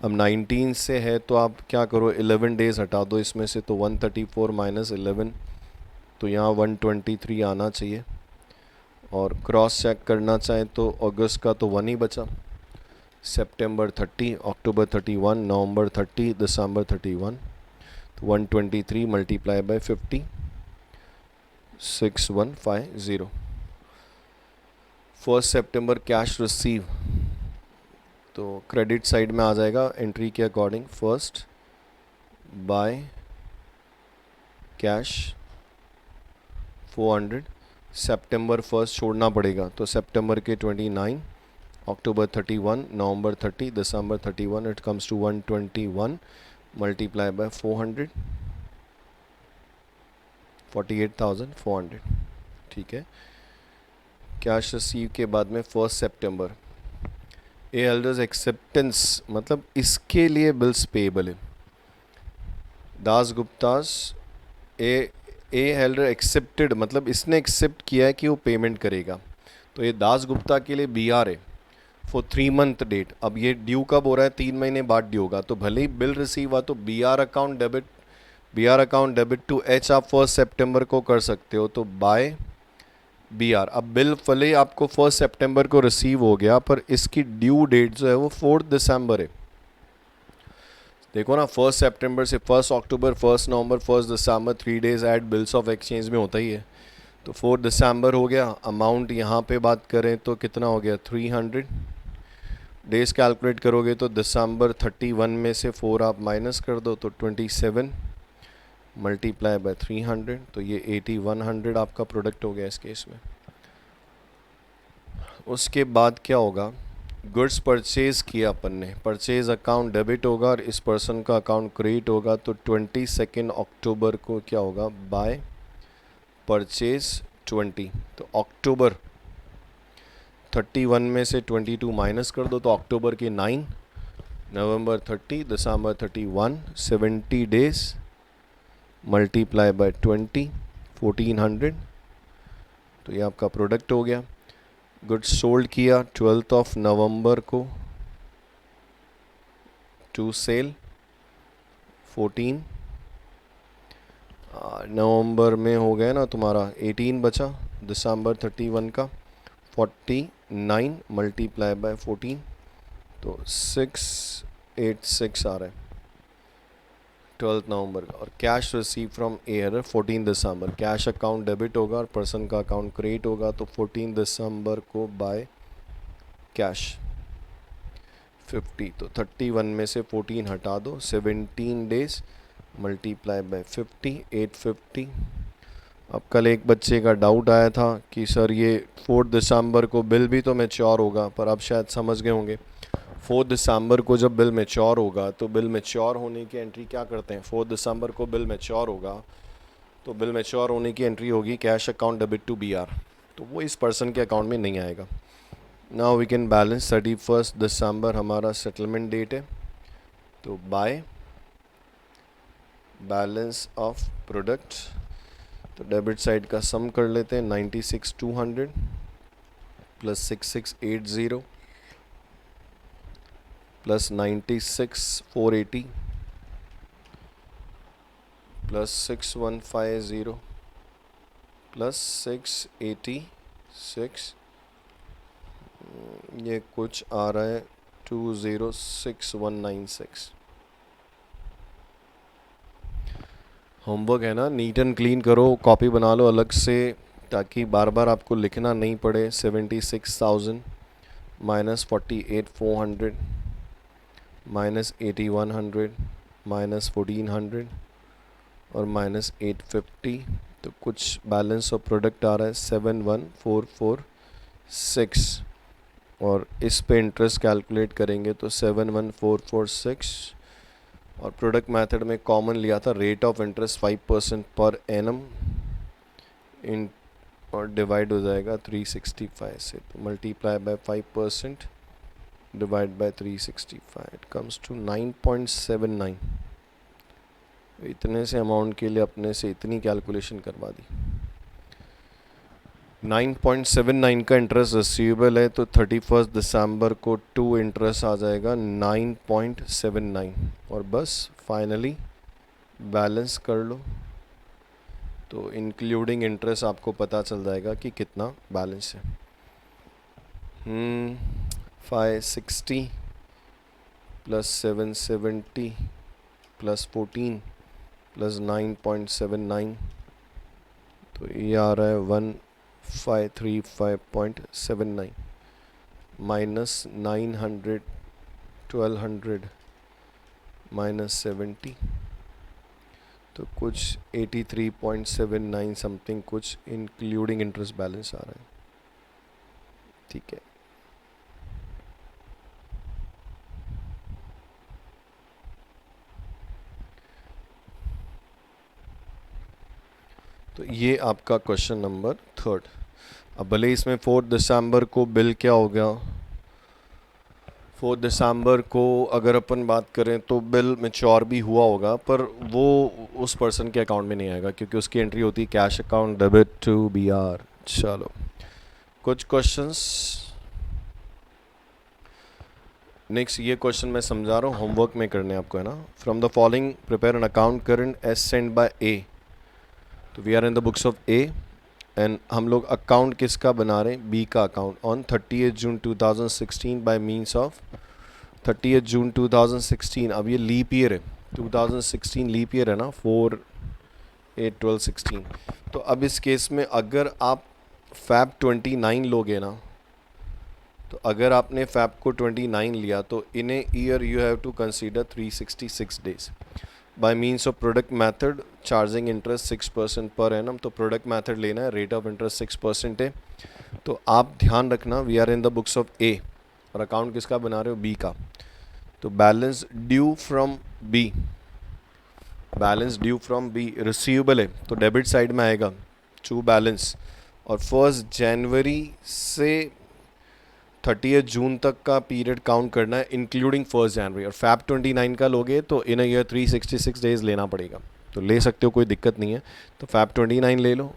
Speaker 1: अब 19 से है तो आप क्या करो 11 डेज हटा दो इसमें से तो 134 माइनस 11 तो यहाँ 123 आना चाहिए और क्रॉस चेक करना चाहें तो अगस्त का तो 1 ही बचा सितंबर 30 अक्टूबर 31 नवंबर 30 दिसंबर 31 तो 123 मल्टीप्लाई बाय 50 6150 1 सितंबर कैश रिसीव तो क्रेडिट साइड में आ जाएगा एंट्री के अकॉर्डिंग फर्स्ट बाय कैश 400 सितंबर 1 छोड़ना पड़ेगा तो सितंबर के 29 अक्टूबर 31 नवंबर 30 दिसंबर 31 it comes to 121 multiply by 400 48,400 ठीक है कैश रिसीव के बाद में 1 सितंबर ए हेल्डर्स एक्सेप्टेंस मतलब इसके लिए बिल्स पेएबल है दास गुप्तास ए हेल्डर एक्सेप्टेड मतलब इसने एक्सेप्ट किया है कि वो पेमेंट करेगा तो ये दास गुप्ता के लिए BR है फॉर 3 मंथ डेट अब ये ड्यू कब हो रहा है 3 महीने बाद ड्यू होगा तो भले ही बिल रिसीव हुआ तो BR account debit to H आप 1 सितंबर को कर सकते हो तो बाय BR अब बिल भले ही आपको 1 सितंबर को रिसीव हो गया पर इसकी ड्यू डेट जो है वो 4 दिसंबर है देखो ना 1 सितंबर से 1 अक्टूबर 1 नवंबर 1 दिसंबर 3 days add bills of exchange में होता ही है तो 4 दिसंबर हो गया अमाउंट यहाँ पे बात करें तो कितना हो गया 300 डेज कैलकुलेट करोगे तो दिसंबर 31 में से 4 आप माइनस कर दो तो 27 मल्टीप्लाई बाय 300 तो ये 8100 आपका प्रोडक्ट हो गया इस केस में उसके बाद क्या होगा गुड्स परचेज किया अपन ने परचेज अकाउंट डेबिट होगा और इस पर्सन का अकाउंट क्रेडिट होगा तो 22 अक्टूबर को क्या होगा बाय परचेज 20 तो अक्टूबर 31 में से 22 माइनस कर दो तो अक्टूबर के 9 नवंबर 30 दिसंबर 31 70 डेज मल्टीप्लाई बाय 20 1400 तो ये आपका प्रोडक्ट हो गया गुड्स सोल्ड किया 12 नवंबर को टू सेल 14 नवंबर में हो गया ना तुम्हारा 18 बचा दिसंबर 31 का 49 मल्टीप्लाई बाय 14 तो 686 आ रहा है 12 नवंबर का और cash receive from air 14 December cash account debit होगा और पर्सन का अकाउंट क्रेडिट होगा तो 14 दिसंबर को बाय कैश 50 तो 31 में से 14 हटा दो 17 डेज मल्टीप्लाई बाय 50 850 अब कल एक बच्चे का डाउट आया था कि सर ये 4 दिसंबर को बिल भी तो मैच्योर होगा पर अब शायद समझ गए होंगे 4 दिसंबर को जब बिल मैच्योर होगा तो बिल मैच्योर होने की एंट्री क्या करते हैं 4 दिसंबर को बिल मैच्योर होगा तो बिल मैच्योर होने की एंट्री होगी cash account debit to BR तो वो इस पर्सन के अकाउंट में नहीं आएगा नाउ वी कैन बैलेंस 31 दिसंबर हमारा सेटलमेंट डेट है तो बाय बैलेंस ऑफ प्रोडक्ट, तो डेबिट साइड का सम कर लेते हैं 96,200 प्लस 6680 प्लस 96,480 प्लस 6150 प्लस 686, ये कुछ आ रहा है 206196। होमवर्क है ना, नीट एंड क्लीन करो, कॉपी बना लो अलग से ताकि बार बार आपको लिखना नहीं पड़े। 76,000 माइनस 48,400 माइनस 8100 माइनस 1400 और माइनस 850, तो कुछ बैलेंस ऑफ प्रोडक्ट आ रहा है 71,446 और इस पे इंटरेस्ट कैलकुलेट करेंगे तो 71,446 और प्रोडक्ट मेथड में कॉमन लिया था rate of interest 5% per annum इन और डिवाइड हो जाएगा 365 से, तो multiply by 5% divide by 365 it comes to 9.79। इतने से अमाउंट के लिए अपने से इतनी कैलकुलेशन करवा दी। 9.79 का इंटरेस्ट रिसीवेबल है, तो 31 दिसंबर को 2 इंटरेस्ट आ जाएगा 9.79 और बस फाइनली बैलेंस कर लो तो इंक्लूडिंग इंटरेस्ट आपको पता चल जाएगा कि कितना बैलेंस है। 560 प्लस 770 प्लस 14 प्लस 9.79, तो ये आ रहा है 1535.79 माइनस 900 1200 माइनस 70, तो कुछ 83.79 समथिंग कुछ इंक्लूडिंग इंटरेस्ट बैलेंस आ रहा है। ठीक है, तो ये आपका क्वेश्चन नंबर 3। अब भले इसमें 4 दिसंबर को बिल क्या हो गया, 4 दिसंबर को अगर अपन बात करें तो बिल मैच्योर भी हुआ होगा, पर वो उस पर्सन के अकाउंट में नहीं आएगा क्योंकि उसकी एंट्री होती है cash account debit to BR. चलो कुछ क्वेश्चंस नेक्स्ट, ये क्वेश्चन मैं समझा रहा हूँ, होमवर्क में करने आपको है ना। From the following prepare an account current as send by A, तो we are in the books of A and हम लोग अकाउंट किसका बना रहे हैं, बी का account on 30 June 2016 by means of 30 June 2016। अब ये लीप ईयर है, 2016 लीप ईयर है ना, 4 8 12 16। तो अब इस केस में अगर आप फैब 29 लोगे ना, तो अगर आपने फैब को 29 लिया तो in a year you have to consider 366 days by means of product method charging interest 6% per annum. तो प्रोडक्ट मेथड लेना है, रेट ऑफ इंटरेस्ट 6% है। तो आप ध्यान रखना we are in the books of A और अकाउंट किसका बना रहे हो, बी का। तो balance due from B, balance due from B receivable है तो डेबिट साइड में आएगा टू बैलेंस, और 1 जनवरी से 30 जून तक का पीरियड काउंट करना है इंक्लूडिंग 1 जनवरी। और फैब 29 का लोगे तो इन ईयर 366 डेज लेना पड़ेगा, तो ले सकते हो, कोई दिक्कत नहीं है। तो फैब 29 ले लो।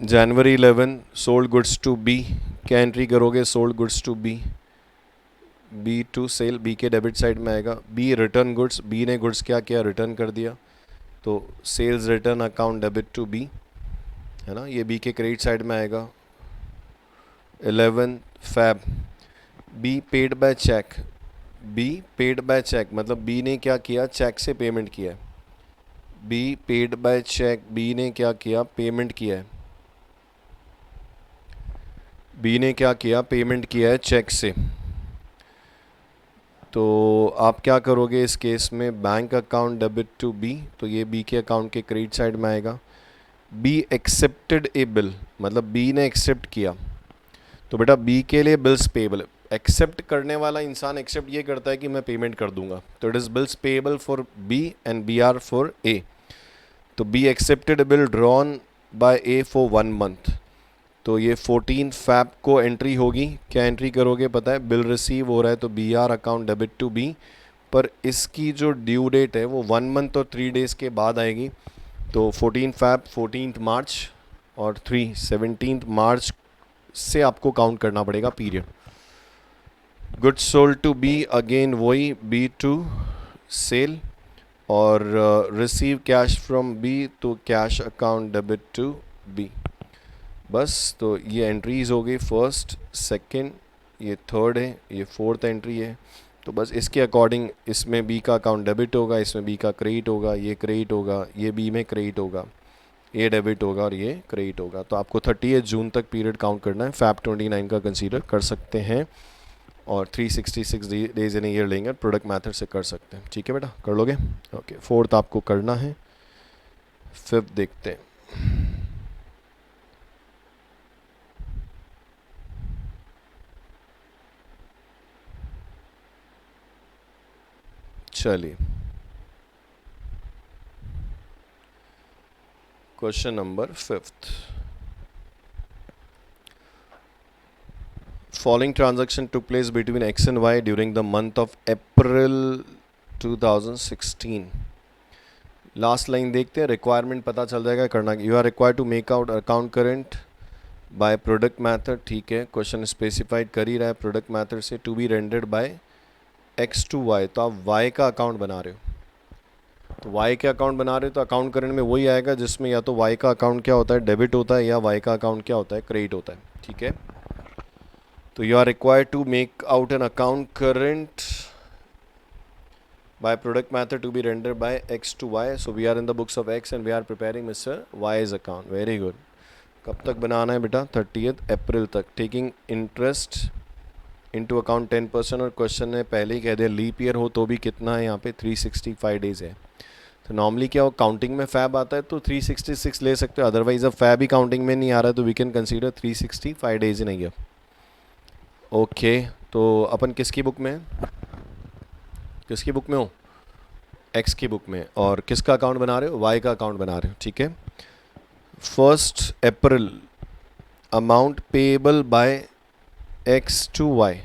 Speaker 1: जनवरी 11 सोल्ड गुड्स टू बी, क्या एंट्री करोगे, sold goods to B, B to sale, B के डेबिट साइड में आएगा। बी रिटर्न गुड्स, बी ने गुड्स क्या किया, रिटर्न कर दिया, तो sales return account debit to B है ना, ये बी के क्रेडिट साइड में आएगा। 11 Feb B paid by cheque, B paid by cheque मतलब बी ने क्या किया, चेक से पेमेंट किया है। B paid by cheque, B ने क्या किया, पेमेंट किया है। बी ने क्या किया, पेमेंट किया है चेक से। तो आप क्या करोगे इस केस में, bank account debit to B, तो ये बी के अकाउंट के क्रेडिट साइड में आएगा। बी एक्सेप्टेड ए बिल मतलब बी ने एक्सेप्ट किया, तो बेटा बी के लिए बिल्स पेबल, एक्सेप्ट करने वाला इंसान एक्सेप्ट ये करता है कि मैं पेमेंट कर दूंगा, तो it is bills payable for B and B R for A. तो B accepted bill drawn by A for 1 month, तो ये 14 फैब को एंट्री होगी। क्या एंट्री करोगे पता है, बिल रिसीव हो रहा है तो B R account debit to B पर इसकी जो ड्यू डेट है वो 1 मंथ और 3 डेज़ के बाद आएगी। तो 14 फैब, 14 मार्च और 17 मार्च से आपको काउंट करना पड़ेगा period. Goods sold to B, again वही बी टू सेल, और रिसीव कैश फ्रॉम बी तो cash account debit to B. बस, तो ये एंट्रीज हो गई, फर्स्ट, सेकंड, ये थर्ड है, ये फोर्थ एंट्री है। तो बस इसके अकॉर्डिंग इसमें बी का अकाउंट डेबिट होगा, इसमें बी का क्रेडिट होगा, ये क्रेडिट होगा, ये बी में क्रेडिट होगा, ये डेबिट होगा और ये क्रेडिट होगा। तो आपको 30 जून तक पीरियड काउंट करना है। फैब 29 का कंसीडर कर सकते हैं और 366 डेज इन ईयर लेंगे, प्रोडक्ट मैथड से कर सकते हैं। ठीक है बेटा, कर लोगे? ओके, फोर्थ आपको करना है, फिफ्थ देखते हैं। चलिए, question number fifth. Following transaction took place between X and Y during the month of April 2016. Last line देखते हैं, रिक्वायरमेंट पता चल जाएगा करना। You are required to make out account current by product method. ठीक है, क्वेश्चन स्पेसिफाइड कर ही रहा है प्रोडक्ट मैथड से, to be rendered by X to Y। तो आप Y का अकाउंट बना रहे हो, तो Y के अकाउंट बना रहे हो तो अकाउंट करेंट में वही आएगा जिसमें या तो Y का अकाउंट क्या होता है, डेबिट होता है, या Y का अकाउंट क्या होता है, क्रेडिट होता है। ठीक है, तो you are required to make out an account current by product method to be rendered by X to Y. So we are in the books of X and we are preparing Mr. Y's account. Very good. कब तक बनाना है बेटा? 30 अप्रैल तक। Taking interest into account 10%, और question ने पहले ही कह दिया लीप ईयर हो तो भी कितना है यहाँ पे 365 डेज है। तो नॉर्मली क्या हो, काउंटिंग में फैब आता है तो 366 ले सकते हो, अदरवाइज अब फैब ही काउंटिंग में नहीं आ रहा है तो we can consider 365 days in year. Okay, तो अपन किसकी बुक में है? किसकी बुक में हो? एक्स की बुक में। और किसका अकाउंट बना रहे हो? वाई का अकाउंट बना रहे हो। ठीक है, 1 अप्रैल amount payable by X to Y.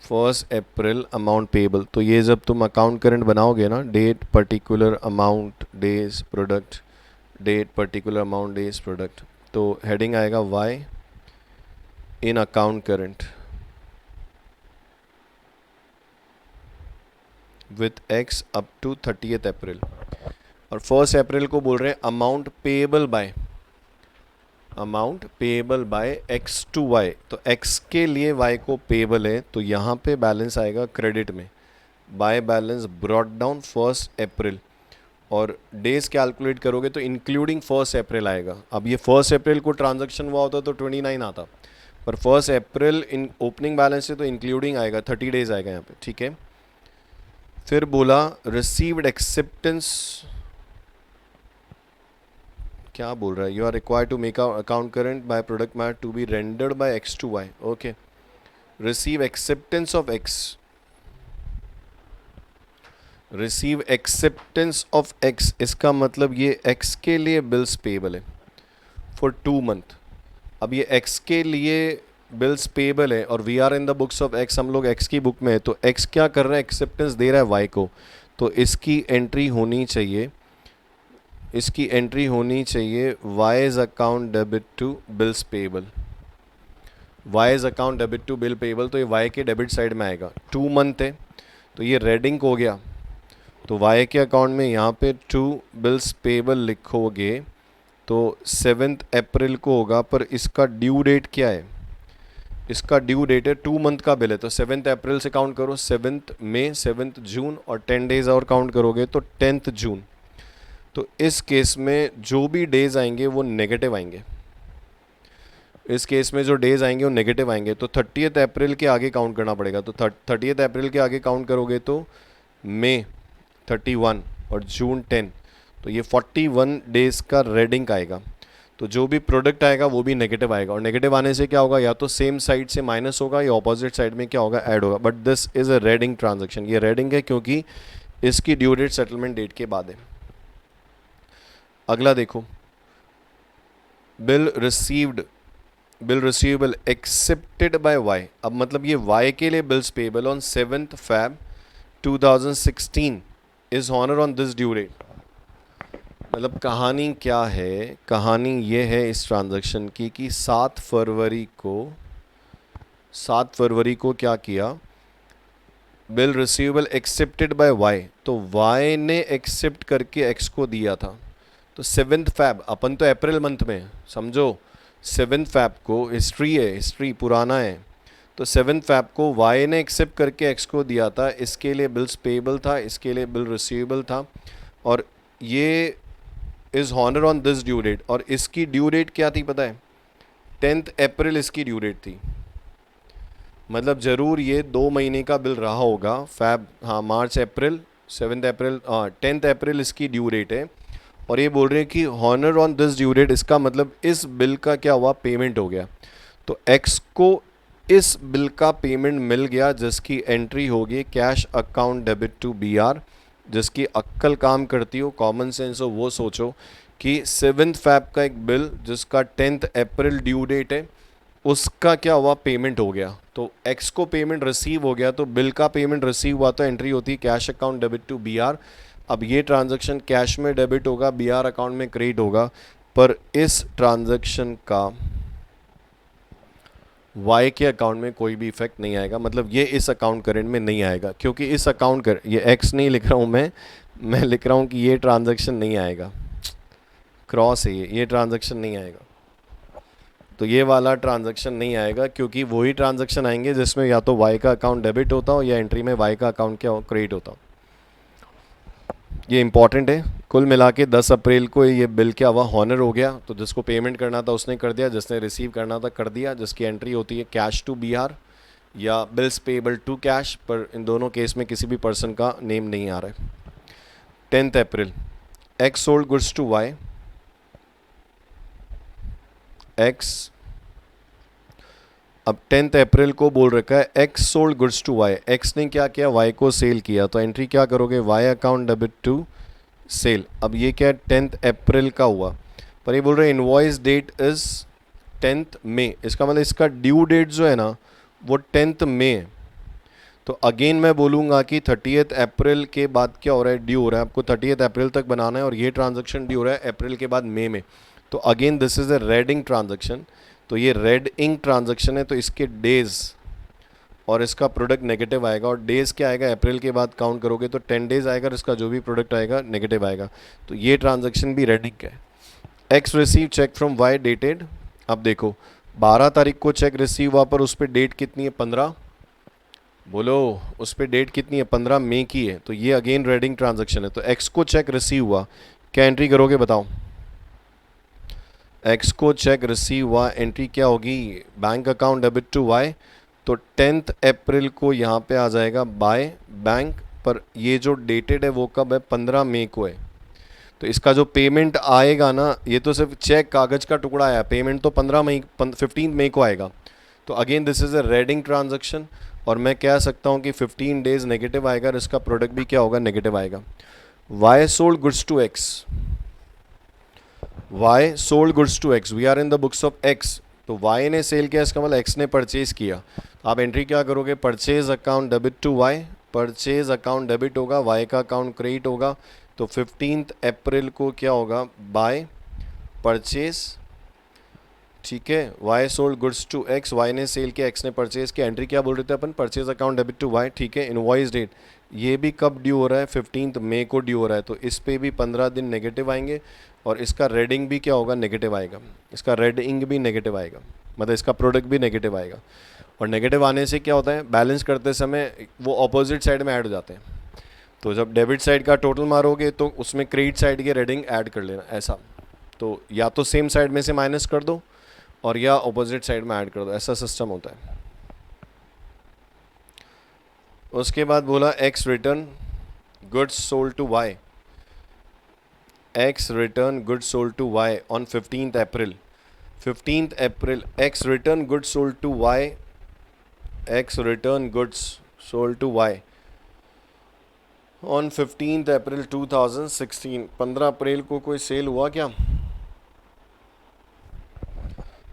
Speaker 1: 1 अप्रैल अमाउंट पेएबल, तो ये जब तुम अकाउंट करंट बनाओगे ना, date particular amount days product, date particular amount days product, तो हेडिंग आएगा Y in account current with X up to 30 अप्रैल। और 1 अप्रैल को बोल रहे हैं amount payable by, amount payable by X to Y. तो एक्स के लिए वाई को पेएबल है तो यहाँ पे बैलेंस आएगा क्रेडिट में, बाय बैलेंस ब्रॉट डाउन 1 अप्रैल। और डेज कैलकुलेट करोगे तो इंक्लूडिंग 1 अप्रैल आएगा। अब ये 1 अप्रैल को ट्रांजैक्शन हुआ होता तो 29 आता, पर 1 अप्रैल इन ओपनिंग बैलेंस से तो इंक्लूडिंग आएगा, 30 डेज आएगा यहाँ पे। ठीक है, फिर बोला रिसीव्ड एक्सेप्टेंस, क्या बोल रहा है, you are required to make account current by product method to be rendered by X to Y. Okay, receive acceptance of X, receive acceptance of X, इसका मतलब ये एक्स के लिए बिल्स पेएबल है फॉर 2 मंथ। अब ये X के लिए बिल्स पेएबल है और we are in the books of X, हम लोग एक्स की बुक में है, तो एक्स क्या कर रहा है, एक्सेप्टेंस दे रहा है वाई को, तो इसकी एंट्री होनी चाहिए, इसकी एंट्री होनी चाहिए Y's account debit to bills payable, Y's account debit to bill payable. तो ये वाई के डेबिट साइड में आएगा, 2 मंथ है तो ये रेडिंग हो गया, तो वाई के अकाउंट में यहाँ पे 2 बिल्स पेएबल लिखोगे तो 7 अप्रैल को होगा, पर इसका ड्यू डेट क्या है, इसका ड्यू डेट है 2 मंथ का बिल है, तो 7 अप्रैल से काउंट करो, 7 मई, 7 जून और 10 डेज और काउंट करोगे तो 10 जून। तो इस केस में जो भी डेज आएंगे वो नेगेटिव आएंगे, इस केस में जो डेज आएंगे वो नेगेटिव आएंगे, तो 30 अप्रैल के आगे काउंट करना पड़ेगा। तो 30 अप्रैल के आगे काउंट करोगे तो मई 31 और जून 10, तो ये 41 डेज का रेडिंग आएगा। तो जो भी प्रोडक्ट आएगा वो भी नेगेटिव आएगा, और नेगेटिव आने से क्या होगा, या तो सेम साइड से माइनस होगा या ऑपोजिट साइड में क्या होगा, ऐड होगा। But this is a red ink transaction, ये रेडिंग है क्योंकि इसकी ड्यू डेट सेटलमेंट डेट के बाद है। अगला देखो, bill received bill receivable accepted by Y, अब मतलब ये वाई के लिए bills payable on 7th Feb 2016 is honour on this due date. मतलब कहानी क्या है, कहानी ये है इस ट्रांजैक्शन की कि 7 फरवरी को क्या किया, bill receivable accepted by Y, तो वाई ने एक्सेप्ट करके एक्स को दिया था। तो 7th Feb, अपन तो अप्रैल मंथ में हैं, समझो 7th Feb को, हिस्ट्री है, हिस्ट्री पुराना है, तो 7th Feb को वाई ने एक्सेप्ट करके एक्स को दिया था, इसके लिए बिल्स पेबल था, इसके लिए बिल रिसीवेबल था, और ये is honour on this due date. और इसकी ड्यू डेट क्या थी पता है, 10th अप्रैल इसकी ड्यू डेट थी। मतलब ज़रूर ये 2 महीने का बिल रहा होगा, फैब, हाँ मार्च अप्रैल, 7th अप्रैल, 10th अप्रैल इसकी ड्यू डेट है, और ये बोल रहे हैं कि honour on this due date, इसका मतलब इस बिल का क्या हुआ, पेमेंट हो गया। तो एक्स को इस बिल का पेमेंट मिल गया, जिसकी एंट्री होगी cash account debit to B R. जिसकी अक्ल काम करती हो, कॉमन सेंस हो, वो सोचो कि 7th Feb का एक बिल जिसका 10th अप्रैल ड्यू डेट है, उसका क्या हुआ, पेमेंट हो गया। तो एक्स को पेमेंट रिसीव हो गया, तो बिल का पेमेंट रिसीव हुआ तो एंट्री होती है cash account debit to B R. अब ये ट्रांजैक्शन कैश में डेबिट होगा, बी आर अकाउंट में क्रेडिट होगा, पर इस ट्रांजैक्शन का वाई के अकाउंट में कोई भी इफेक्ट नहीं आएगा। मतलब ये इस अकाउंट करेंट में नहीं आएगा, क्योंकि इस अकाउंट कर, ये एक्स नहीं लिख रहा हूँ मैं लिख रहा हूँ कि ये ट्रांजैक्शन नहीं आएगा, क्रॉस है ये ट्रांजैक्शन नहीं आएगा। तो ये वाला ट्रांजैक्शन नहीं आएगा, क्योंकि वही ट्रांजैक्शन आएंगे जिसमें या तो वाई का अकाउंट डेबिट होता हो या एंट्री में वाई का अकाउंट क्या हो, क्रेडिट होता हो। ये इंपॉर्टेंट है। कुल मिला के 10 अप्रैल को ये बिल क्या हुआ, हॉनर हो गया। तो जिसको पेमेंट करना था उसने कर दिया, जिसने रिसीव करना था कर दिया, जिसकी एंट्री होती है कैश टू बी आर या बिल्स पेबल टू कैश, पर इन दोनों केस में किसी भी पर्सन का नेम नहीं आ रहा है। 10th April, X sold goods to Y, X, अब 10th अप्रैल को बोल रखा है X sold goods to Y, X ने क्या किया, वाई को सेल किया, तो एंट्री क्या करोगे, Y account debit to sale. अब ये क्या 10th अप्रैल का हुआ, पर ये बोल रहे हैं इनवॉइस डेट इज 10th मई, इसका मतलब इसका ड्यू डेट जो है ना वो 10th मई है। तो अगेन मैं बोलूँगा कि 30th अप्रैल के बाद क्या हो रहा है, ड्यू हो रहा है, आपको 30th अप्रैल तक बनाना है, और ये ट्रांजैक्शन ड्यू हो रहा है अप्रैल के बाद मई में। तो again this is a red ink transaction, तो ये रेड इंक ट्रांजैक्शन है, तो इसके डेज और इसका प्रोडक्ट नेगेटिव आएगा, और डेज क्या आएगा, अप्रैल के बाद काउंट करोगे तो 10 डेज आएगा, और इसका जो भी प्रोडक्ट आएगा नेगेटिव आएगा। तो ये ट्रांजैक्शन भी रेड इंक है। X receive cheque from Y dated, अब देखो 12 तारीख को चेक रिसीव हुआ, पर उस पर डेट कितनी है, 15, बोलो उस पर डेट कितनी है, 15 मई की है, तो ये अगेन रेडिंग ट्रांजैक्शन है। तो एक्स को चेक रिसीव हुआ, क्या एंट्री करोगे बताओ, एक्स को चेक रिसीव हुआ, एंट्री क्या होगी, bank account debit to Y, तो 10th अप्रैल को यहाँ पे आ जाएगा बाय बैंक, पर ये जो डेटेड है वो कब है, 15 मई को है। तो इसका जो पेमेंट आएगा ना, ये तो सिर्फ चेक कागज़ का टुकड़ा आया, पेमेंट तो 15 मई को आएगा। तो again this is a red ink transaction, और मैं कह सकता हूँ कि 15 डेज नेगेटिव आएगा, और इसका प्रोडक्ट भी क्या होगा, नेगेटिव आएगा। Y sold goods to X, Y sold goods to X, we are in the books of X, तो वाई ने सेल किया, इसका मतलब एक्स ने परचेज किया। आप एंट्री क्या करोगे, purchase account debit to Y, purchase account debit होगा, वाई का अकाउंट क्रेडिट होगा, तो 15th अप्रैल को क्या होगा, बाय परचेज, ठीक है, Y sold goods to X, Y ने सेल किया, एक्स ने परचेज किया, एंट्री क्या बोल रहे थे अपन, purchase account debit to Y, ठीक है। इनवॉइस डेट, ये भी कब ड्यू हो रहा है, 15th मई को ड्यू हो रहा है, तो इस पे भी 15 दिन नेगेटिव आएंगे, और इसका रेडिंग भी क्या होगा, नेगेटिव आएगा, इसका रेडिंग भी नेगेटिव आएगा, मतलब इसका प्रोडक्ट भी नेगेटिव आएगा। और नेगेटिव आने से क्या होता है, बैलेंस करते समय वो ऑपोजिट साइड में ऐड हो जाते हैं। तो जब डेबिट साइड का टोटल मारोगे तो उसमें क्रेडिट साइड के रेडिंग ऐड कर लेना, ऐसा। तो या तो सेम साइड में से माइनस कर दो, और या ऑपोजिट साइड में ऐड कर दो, ऐसा सिस्टम होता है। उसके बाद बोला X return goods sold to Y, X return goods sold to Y on 15th April, 15th April X return goods sold to Y, X return goods sold to Y on 15th April 2016, 15 April को कोई sale हुआ क्या,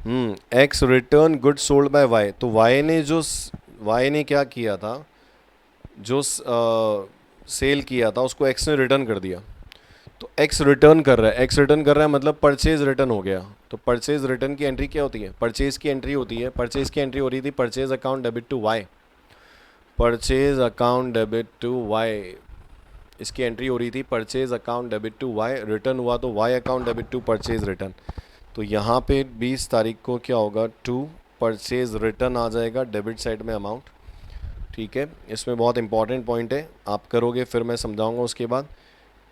Speaker 1: X return good sold by Y, तो Y ने क्या किया था, जो सेल किया था उसको एक्स ने रिटर्न कर दिया, तो एक्स रिटर्न कर रहा है, एक्स रिटर्न कर रहा है मतलब परचेज रिटर्न हो गया। तो परचेज रिटर्न की एंट्री क्या होती है, परचेज की एंट्री होती है, परचेज की एंट्री हो रही थी purchase account debit to Y, purchase account debit to Y, इसकी एंट्री हो रही थी purchase account debit to Y, return हुआ तो Y account debit to purchase return. तो यहाँ पे 20 तारीख को क्या होगा, टू परचेज रिटर्न आ जाएगा डेबिट साइड में अमाउंट। ठीक है, इसमें बहुत इंपॉर्टेंट पॉइंट है, आप करोगे फिर मैं समझाऊंगा उसके बाद।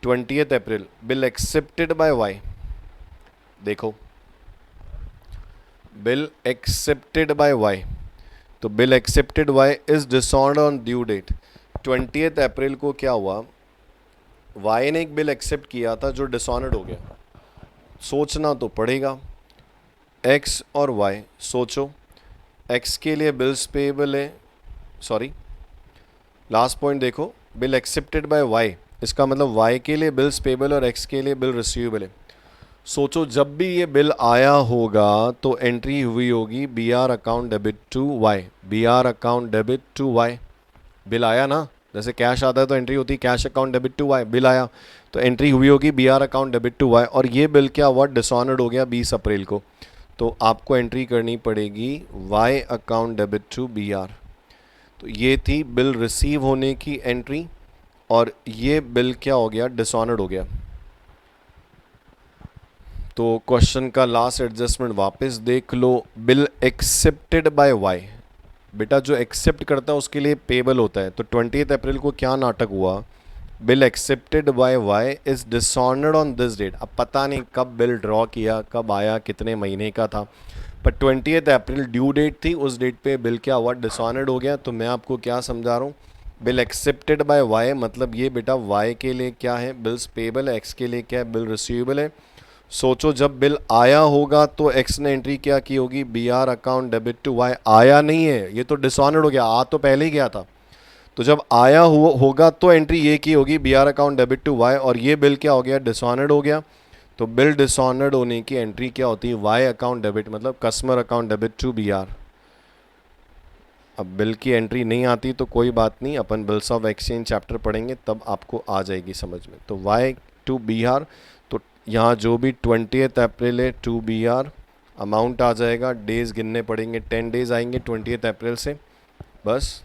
Speaker 1: 20 April bill accepted by Y, देखो बिल एक्सेप्टेड बाय वाई, तो bill accepted Y is dishonoured on due date. 20 April को क्या हुआ, वाई ने एक बिल एक्सेप्ट किया था जो डिसऑनर्ड हो गया। सोचना तो पड़ेगा, एक्स और वाई, सोचो एक्स के लिए बिल्स पेएबल है, सॉरी लास्ट पॉइंट देखो, बिल एक्सेप्टेड बाय वाई, इसका मतलब वाई के लिए बिल्स पेएबल और एक्स के लिए बिल रिसीवेबल है। सोचो जब भी ये बिल आया होगा तो एंट्री हुई होगी B R account debit to Y, B R account debit to Y, bill आया ना, जैसे कैश आता है तो एंट्री होती है cash account debit to Y, bill आया तो एंट्री हुई होगी B R account debit to Y, और ये बिल क्या हुआ, डिसऑनर्ड हो गया 20 अप्रैल को, तो आपको एंट्री करनी पड़ेगी Y account debit to B R. तो ये थी बिल रिसीव होने की एंट्री, और ये बिल क्या हो गया, डिसऑनर्ड हो गया। तो क्वेश्चन का लास्ट एडजस्टमेंट वापस देख लो, बिल एक्सेप्टेड बाय वाई, बेटा जो एक्सेप्ट करता है उसके लिए पेबल होता है। तो 20 अप्रैल को क्या नाटक हुआ, bill accepted by Y is dishonoured on this date. अब पता नहीं कब बिल ड्रॉ किया, कब आया, कितने महीने का था, पर 20 अप्रैल ड्यू डेट थी, उस डेट पे बिल क्या हुआ, डिसऑनर्ड हो गया। तो मैं आपको क्या समझा रहा हूँ, बिल एक्सेप्टेड बाय वाई मतलब ये बेटा वाई के लिए क्या है, बिल्स पेबल है, एक्स के लिए क्या है, बिल रिसीवेबल है। सोचो जब बिल आया होगा तो एक्स ने एंट्री क्या की होगी, B R account debit to Y, आया नहीं है ये तो डिसऑनर्ड हो गया, आ तो पहले ही गया था, तो जब आया होगा तो एंट्री ये की होगी B R account debit to Y, और ये बिल क्या हो गया, डिसऑनर्ड हो गया। तो बिल डिसऑनर्ड होने की एंट्री क्या होती है, वाई अकाउंट डेबिट, मतलब customer account debit to B R. अब बिल की एंट्री नहीं आती तो कोई बात नहीं, अपन बिल्स ऑफ एक्सचेंज चैप्टर पढ़ेंगे तब आपको आ जाएगी समझ में। तो वाई टू बी आर, तो यहाँ जो भी 20 अप्रैल है टू बी आर अमाउंट आ जाएगा, डेज गिनने पड़ेंगे, 10 डेज आएंगे 20 अप्रैल से बस।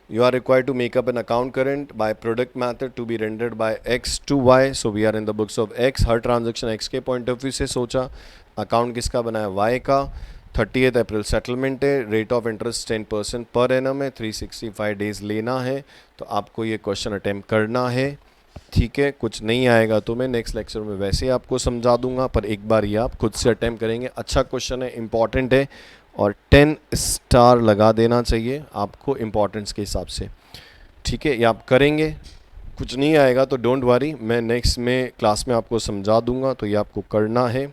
Speaker 1: You are required to make up an account current by product method to be rendered by X to Y. So we are in the books of X. Her transaction X के point of view से सोचा, account किसका बनाया, Y का। 30 अप्रैल settlement है, rate of interest 10% per annum है, 365 days लेना है, तो आपको ये क्वेश्चन अटैम्प्ट करना है। ठीक है, कुछ नहीं आएगा तो मैं नेक्स्ट लेक्चर में वैसे ही आपको समझा दूंगा, पर एक बार ये आप खुद से अटैम्प्ट करेंगे। अच्छा क्वेश्चन है, इंपॉर्टेंट है, और 10 स्टार लगा देना चाहिए आपको इम्पोर्टेंस के हिसाब से। ठीक है, ये आप करेंगे, कुछ नहीं आएगा तो डोंट वरी, मैं नेक्स्ट में क्लास में आपको समझा दूंगा, तो ये आपको करना है।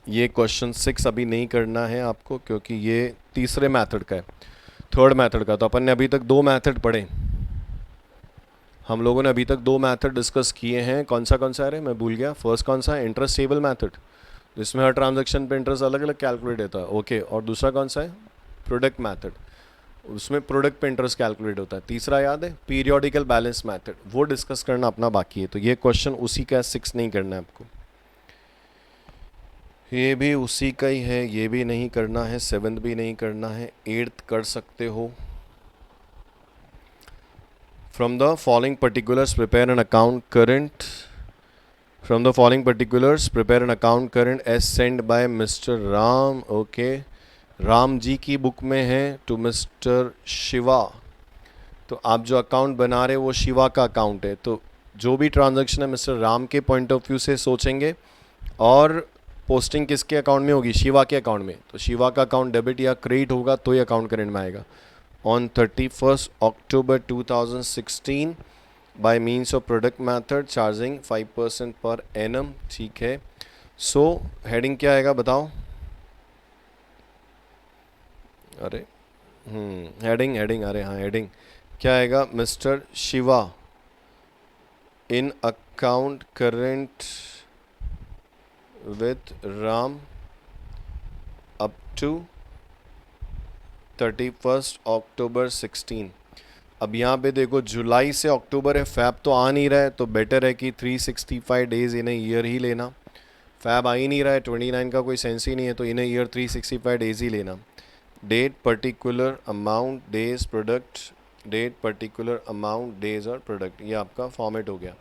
Speaker 1: ये क्वेश्चन 6 अभी नहीं करना है आपको, क्योंकि ये तीसरे मेथड का है, थर्ड मेथड का। तो अपन ने अभी तक 2 मेथड पढ़े, हम लोगों ने अभी तक 2 मेथड डिस्कस किए हैं। कौन सा है, मैं भूल गया। फर्स्ट कौन सा है, इंटरेस्ट टेबल मेथड, जिसमें हर ट्रांजैक्शन पे इंटरेस्ट अलग अलग कैलकुलेट होता है, ओके। और दूसरा कौन सा है, प्रोडक्ट मेथड, उसमें प्रोडक्ट पे इंटरेस्ट कैलकुलेट होता है। तीसरा याद है, पीरियोडिकल बैलेंस मेथड, वो डिस्कस करना अपना बाकी है। तो ये क्वेश्चन उसी का 6 नहीं करना है आपको, ये भी उसी का ही है, ये भी नहीं करना है, 7th भी नहीं करना है, 8th कर सकते हो। From the following particulars prepare an account current, from the following particulars prepare an account current as send by mister Ram, okay. Ram ji की बुक में है टू मिस्टर शिवा, तो आप जो अकाउंट बना रहे हो वो शिवा का अकाउंट है, तो जो भी ट्रांजैक्शन है मिस्टर राम के पॉइंट ऑफ व्यू से सोचेंगे, और पोस्टिंग किसके अकाउंट में होगी, शिवा के अकाउंट में। तो शिवा का अकाउंट डेबिट या क्रेडिट होगा तो ये अकाउंट करंट में आएगा। On 31 October 2016 bye means of product method charging 5% per annum, ठीक है। सो हेडिंग क्या आएगा बताओ, अरे हेडिंग अरे हाँ, हेडिंग क्या आएगा, mister Shiva in account current with Ram up to 31st October 16। अब यहाँ पे देखो जुलाई से अक्टूबर है, फैब तो आ नहीं रहा है, तो बेटर है कि 365 डेज इन ए ईयर ही लेना। फैब आ ही नहीं रहा है, 29 का कोई सेंस ही नहीं है, तो इन ए ईयर 365 डेज ही लेना। Date particular amount days product, date particular amount days और प्रोडक्ट, ये आपका फॉर्मेट हो गया।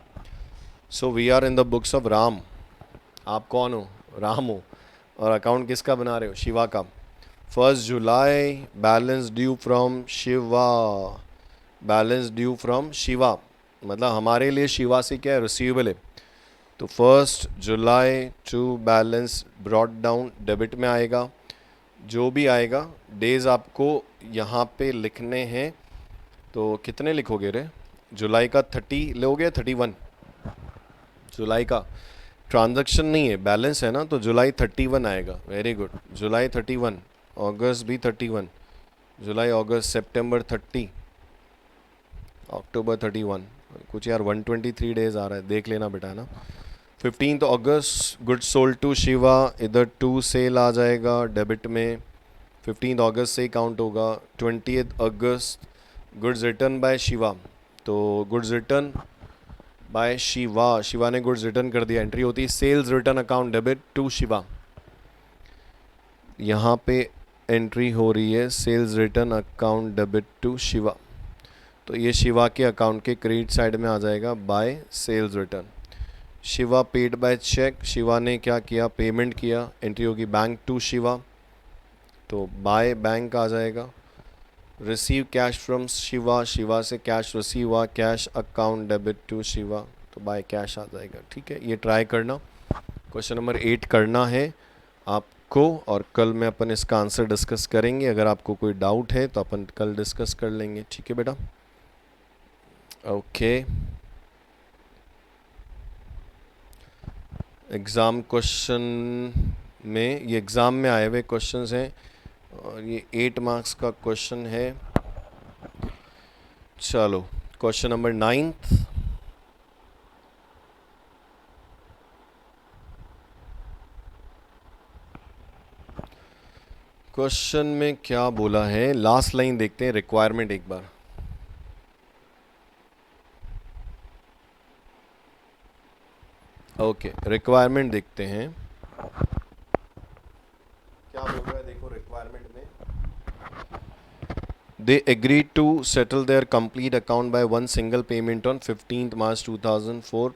Speaker 1: So we are in the books of Ram. आप कौन हो? राम हो। और अकाउंट किसका बना रहे हो? शिवा का। 1 जुलाई balance due from Shiva, balance due from Shiva मतलब हमारे लिए शिवा से क्या है? रिसीवेबल है। तो 1 जुलाई to balance brought down debit में आएगा। जो भी आएगा डेज आपको यहाँ पे लिखने हैं। तो कितने लिखोगे रे? जुलाई का 30 लोगे, 31? जुलाई का ट्रांजैक्शन नहीं है, बैलेंस है ना, तो जुलाई 31 आएगा। Very good. जुलाई 31, अगस्त भी 31, जुलाई अगस्त सितंबर 30, अक्टूबर 31। कुछ यार 123 डेज आ रहा है, देख लेना बेटा, है ना। 15 अगस्त गुड्स सोल्ड टू शिवा, इधर टू सेल आ जाएगा डेबिट में, 15 अगस्त से ही काउंट होगा। 20 August goods return by Shiva, तो goods return by Shiva, Shiva ने गुड्स रिटर्न कर दिया, एंट्री होती है sales return account debit to Shiva. यहाँ पे एंट्री हो रही है sales return account debit to Shiva, तो ये शिवा के अकाउंट के क्रेडिट साइड में आ जाएगा by sales return. Shiva paid by cheque, Shiva ने क्या किया? पेमेंट किया, एंट्री होगी बैंक टू शिवा, तो बाय बैंक आ जाएगा। Receive cash from Shiva, Shiva से कैश रिसीव हुआ, cash account debit to Shiva, तो बाय कैश आ जाएगा। ठीक है, ये ट्राई करना। क्वेश्चन नंबर 8 करना है आपको, और कल में अपन इसका आंसर डिस्कस करेंगे। अगर आपको कोई डाउट है तो अपन कल डिस्कस कर लेंगे। ठीक है बेटा, ओके। एग्ज़ाम क्वेश्चन में, ये एग्ज़ाम में आए हुए क्वेश्चंस हैं, और ये 8 मार्क्स का क्वेश्चन है। चलो क्वेश्चन नंबर 9। क्वेश्चन में क्या बोला है, लास्ट लाइन देखते हैं, रिक्वायरमेंट एक बार। ओके, रिक्वायरमेंट देखते हैं क्या बोल रहा है। देखो रिक्वायरमेंट में, they agreed to settle their complete account by one single payment on 15th March 2004.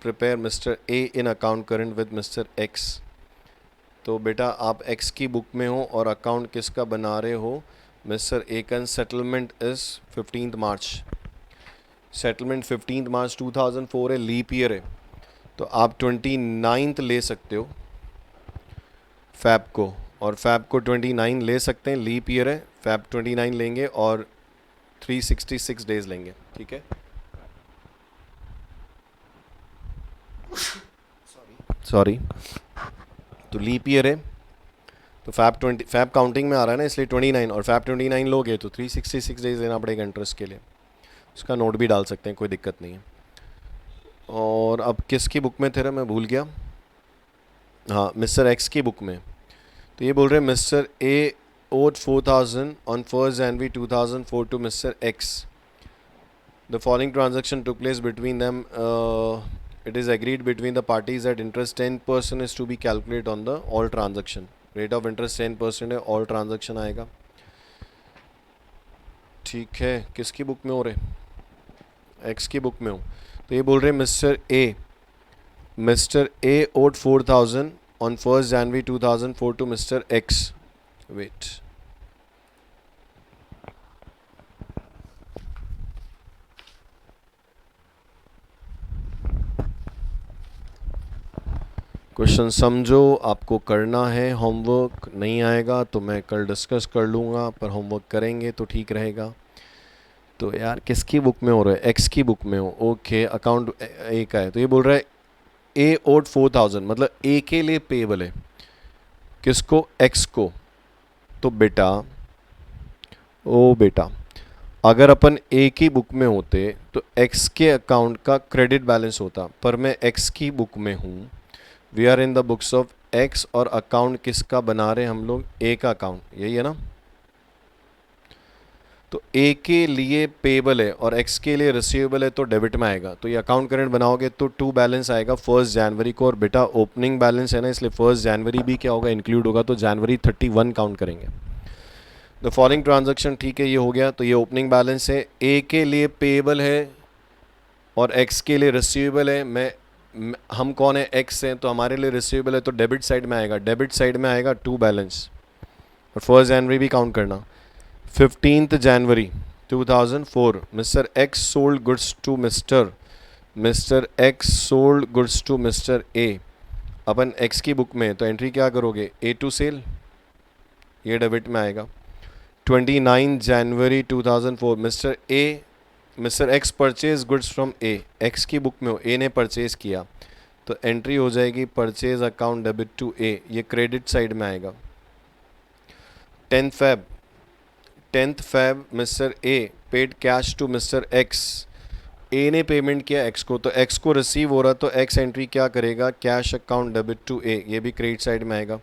Speaker 1: Prepare Mr. A in account current with Mr. X। तो बेटा आप X की बुक में हो और अकाउंट किसका बना रहे हो? मिस्टर ए का। Settlement is 15th March, settlement 15th मार्च 2004 है, लीप ईयर है, तो आप 29th ले सकते हो फैब को, और फैब को 29 ले सकते हैं, लीप ईयर है, फैब 29 लेंगे और 366 डेज लेंगे। ठीक है, सॉरी, तो लीप ईयर है, तो फैब काउंटिंग में आ रहा है ना, इसलिए 29, और फैब 29 लोगे तो 366 डेज लेना पड़ेगा इंटरेस्ट के लिए। उसका नोट भी डाल सकते हैं, कोई दिक्कत नहीं है। और अब किसकी बुक में थे रे, मैं भूल गया। हाँ, मिस्टर एक्स की बुक में। तो ये बोल रहे हैं mister A owed 4,000 on 1st January 2004 to Mr. X. The following transaction took place between them. It is agreed between the parties that interest 10% is to be calculated on the all transaction. Rate of interest 10% है, all transaction आएगा। ठीक है, किसकी book में हो रहे? X की book में हो। तो ये बोल रहे हैं mister A owed 4,000 on 1st January 2004 to Mr. X. Wait. Question समझो, आपको करना है, होमवर्क नहीं आएगा तो मैं कल डिस्कस कर लूँगा, पर होमवर्क करेंगे तो ठीक रहेगा। तो यार किसकी बुक में हो रहा है? एक्स की बुक में हो। ओके, अकाउंट ए का है, तो ये बोल रहा है ए ओड 4,000, मतलब ए के लिए पेबल है, किसको? एक्स को। तो बेटा, ओ बेटा, अगर अपन ए की बुक में होते तो एक्स के अकाउंट का क्रेडिट बैलेंस होता, पर मैं एक्स की बुक में हूँ, we are in the books of X, और अकाउंट किसका बना रहे हैं हम लोग? ए का अकाउंट, यही है ना। तो ए के लिए पेबल है और एक्स के लिए रिसीवेबल है, तो डेबिट में आएगा। तो ये अकाउंट करंट बनाओगे तो टू बैलेंस आएगा 1 जनवरी को, और बेटा ओपनिंग बैलेंस है ना, इसलिए 1 जनवरी भी क्या होगा? इंक्लूड होगा, तो जनवरी 31 काउंट करेंगे। द फॉलोइंग ट्रांजैक्शन, ठीक है, ये हो गया। तो ये ओपनिंग बैलेंस है, ए के लिए पेबल है और एक्स के लिए रिसीवेबल है। हम कौन है? एक्स हैं, तो हमारे लिए रिसीवेबल है, तो डेबिट साइड में आएगा। डेबिट साइड में आएगा टू बैलेंस, और 1 जनवरी भी काउंट करना। 15 January 2004 mister X sold goods to mister X sold goods to mister A. अपन एक्स की बुक में, तो एंट्री क्या करोगे? ए टू सेल, ये डेबिट में आएगा। 29 January 2004 mister X purchase goods from A. X की बुक में हो, ए ने परचेज किया, तो एंट्री हो जाएगी purchase account debit to A, ये क्रेडिट साइड में आएगा। 10th Feb mister A paid cash to mister X. A ने पेमेंट किया एक्स को, तो एक्स को रिसीव हो रहा, तो एक्स एंट्री क्या करेगा? Cash account debit to A, ये भी क्रेडिट साइड में आएगा।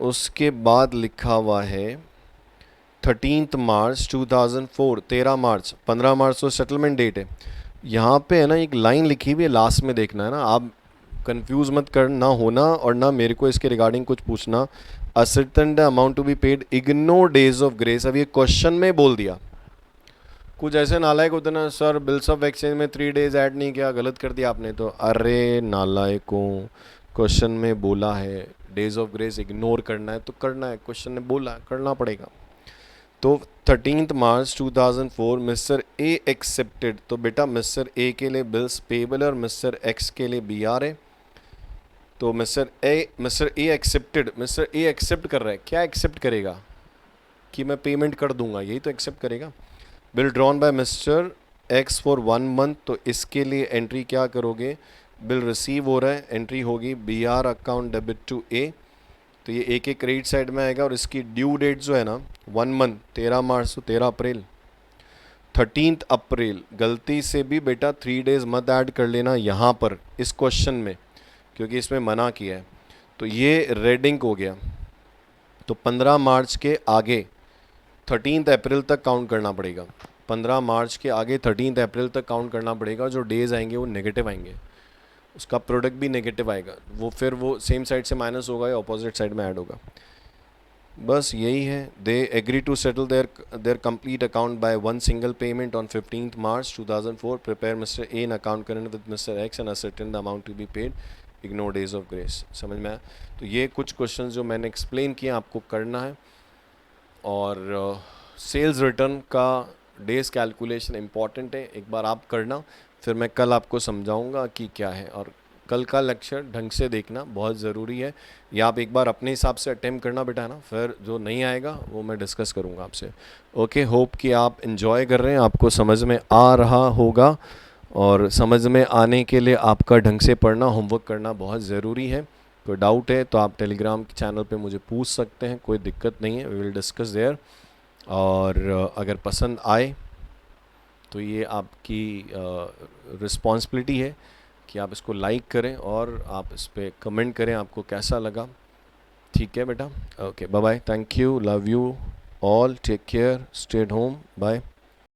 Speaker 1: उसके बाद लिखा हुआ है 13 मार्च 2004, 13 मार्च, 15 मार्च तो सेटलमेंट डेट है। यहाँ पे है ना एक लाइन लिखी हुई है, लास्ट में देखना है ना, आप कंफ्यूज मत करना होना, और ना मेरे को इसके रिगार्डिंग कुछ पूछना। A certain amount to be paid, ignore days of grace. अब ये क्वेश्चन में बोल दिया, कुछ ऐसे नालायक होते ना, सर बिल्स ऑफ एक्सचेंज में 3 डेज ऐड नहीं किया, गलत कर दिया आपने। तो अरे नालायकों, क्वेश्चन में बोला है डेज ऑफ ग्रेस इग्नोर करना है, तो करना है, क्वेश्चन ने बोला करना पड़ेगा। तो 13 मार्च 2004 मिस्टर ए एक्सेप्टेड, तो बेटा मिस्टर ए के लिए बिल्स पेबल और मिस्टर एक्स के लिए बी आर है। तो mister A accepted, mister A accept कर रहा है, क्या एक्सेप्ट करेगा? कि मैं पेमेंट कर दूंगा, यही तो एक्सेप्ट करेगा। Bill drawn bye mister x for 1 month, तो इसके लिए एंट्री क्या करोगे? बिल रिसीव हो रहा है, एंट्री होगी B R account debit to A, तो ये ए के क्रेडिट साइड में आएगा। और इसकी ड्यू डेट जो है ना 1 मंथ, 13 मार्च तो 13 अप्रैल। 13 अप्रैल, गलती से भी बेटा 3 डेज मत ऐड कर लेना यहाँ पर इस क्वेश्चन में, क्योंकि इसमें मना किया है। तो ये रेड इंक हो गया। तो 15 मार्च के आगे 13 अप्रैल तक काउंट करना पड़ेगा। 15 मार्च के आगे 13 अप्रैल तक काउंट करना पड़ेगा। जो डेज आएंगे वो नेगेटिव आएंगे, उसका प्रोडक्ट भी नेगेटिव आएगा, वो फिर वो सेम साइड से माइनस होगा या अपोजिट साइड में ऐड होगा। बस यही है। They agree to settle their complete account by one single payment on 15 March 2004। Prepare mister A in account current with mister X and ascertain the amount to be paid, ignore days of grace. समझ में आया? तो ये कुछ question जो मैंने explain किया आपको करना है। और सेल्स रिटर्न का डेज कैलकुलेशन इम्पॉर्टेंट है, एक बार आप करना, फिर मैं कल आपको समझाऊंगा कि क्या है। और कल का लेक्चर ढंग से देखना बहुत ज़रूरी है, या आप एक बार अपने हिसाब से अटेम्प्ट करना बेटा, है ना, फिर जो नहीं आएगा वो मैं डिस्कस करूंगा आपसे। ओके, होप कि आप इन्जॉय कर रहे हैं, आपको समझ में आ रहा होगा, और समझ में आने के लिए आपका ढंग से पढ़ना, होमवर्क करना बहुत ज़रूरी है। कोई डाउट है तो आप टेलीग्राम के चैनल पे मुझे पूछ सकते हैं, कोई दिक्कत नहीं है, वी विल डिस्कस देयर। और अगर पसंद आए तो ये आपकी रिस्पॉन्सिबिलिटी है कि आप इसको लाइक करें और आप इस पर कमेंट करें आपको कैसा लगा। ठीक है बेटा, okay, bye bye, thank you, love you all, take care, stay at home, bye.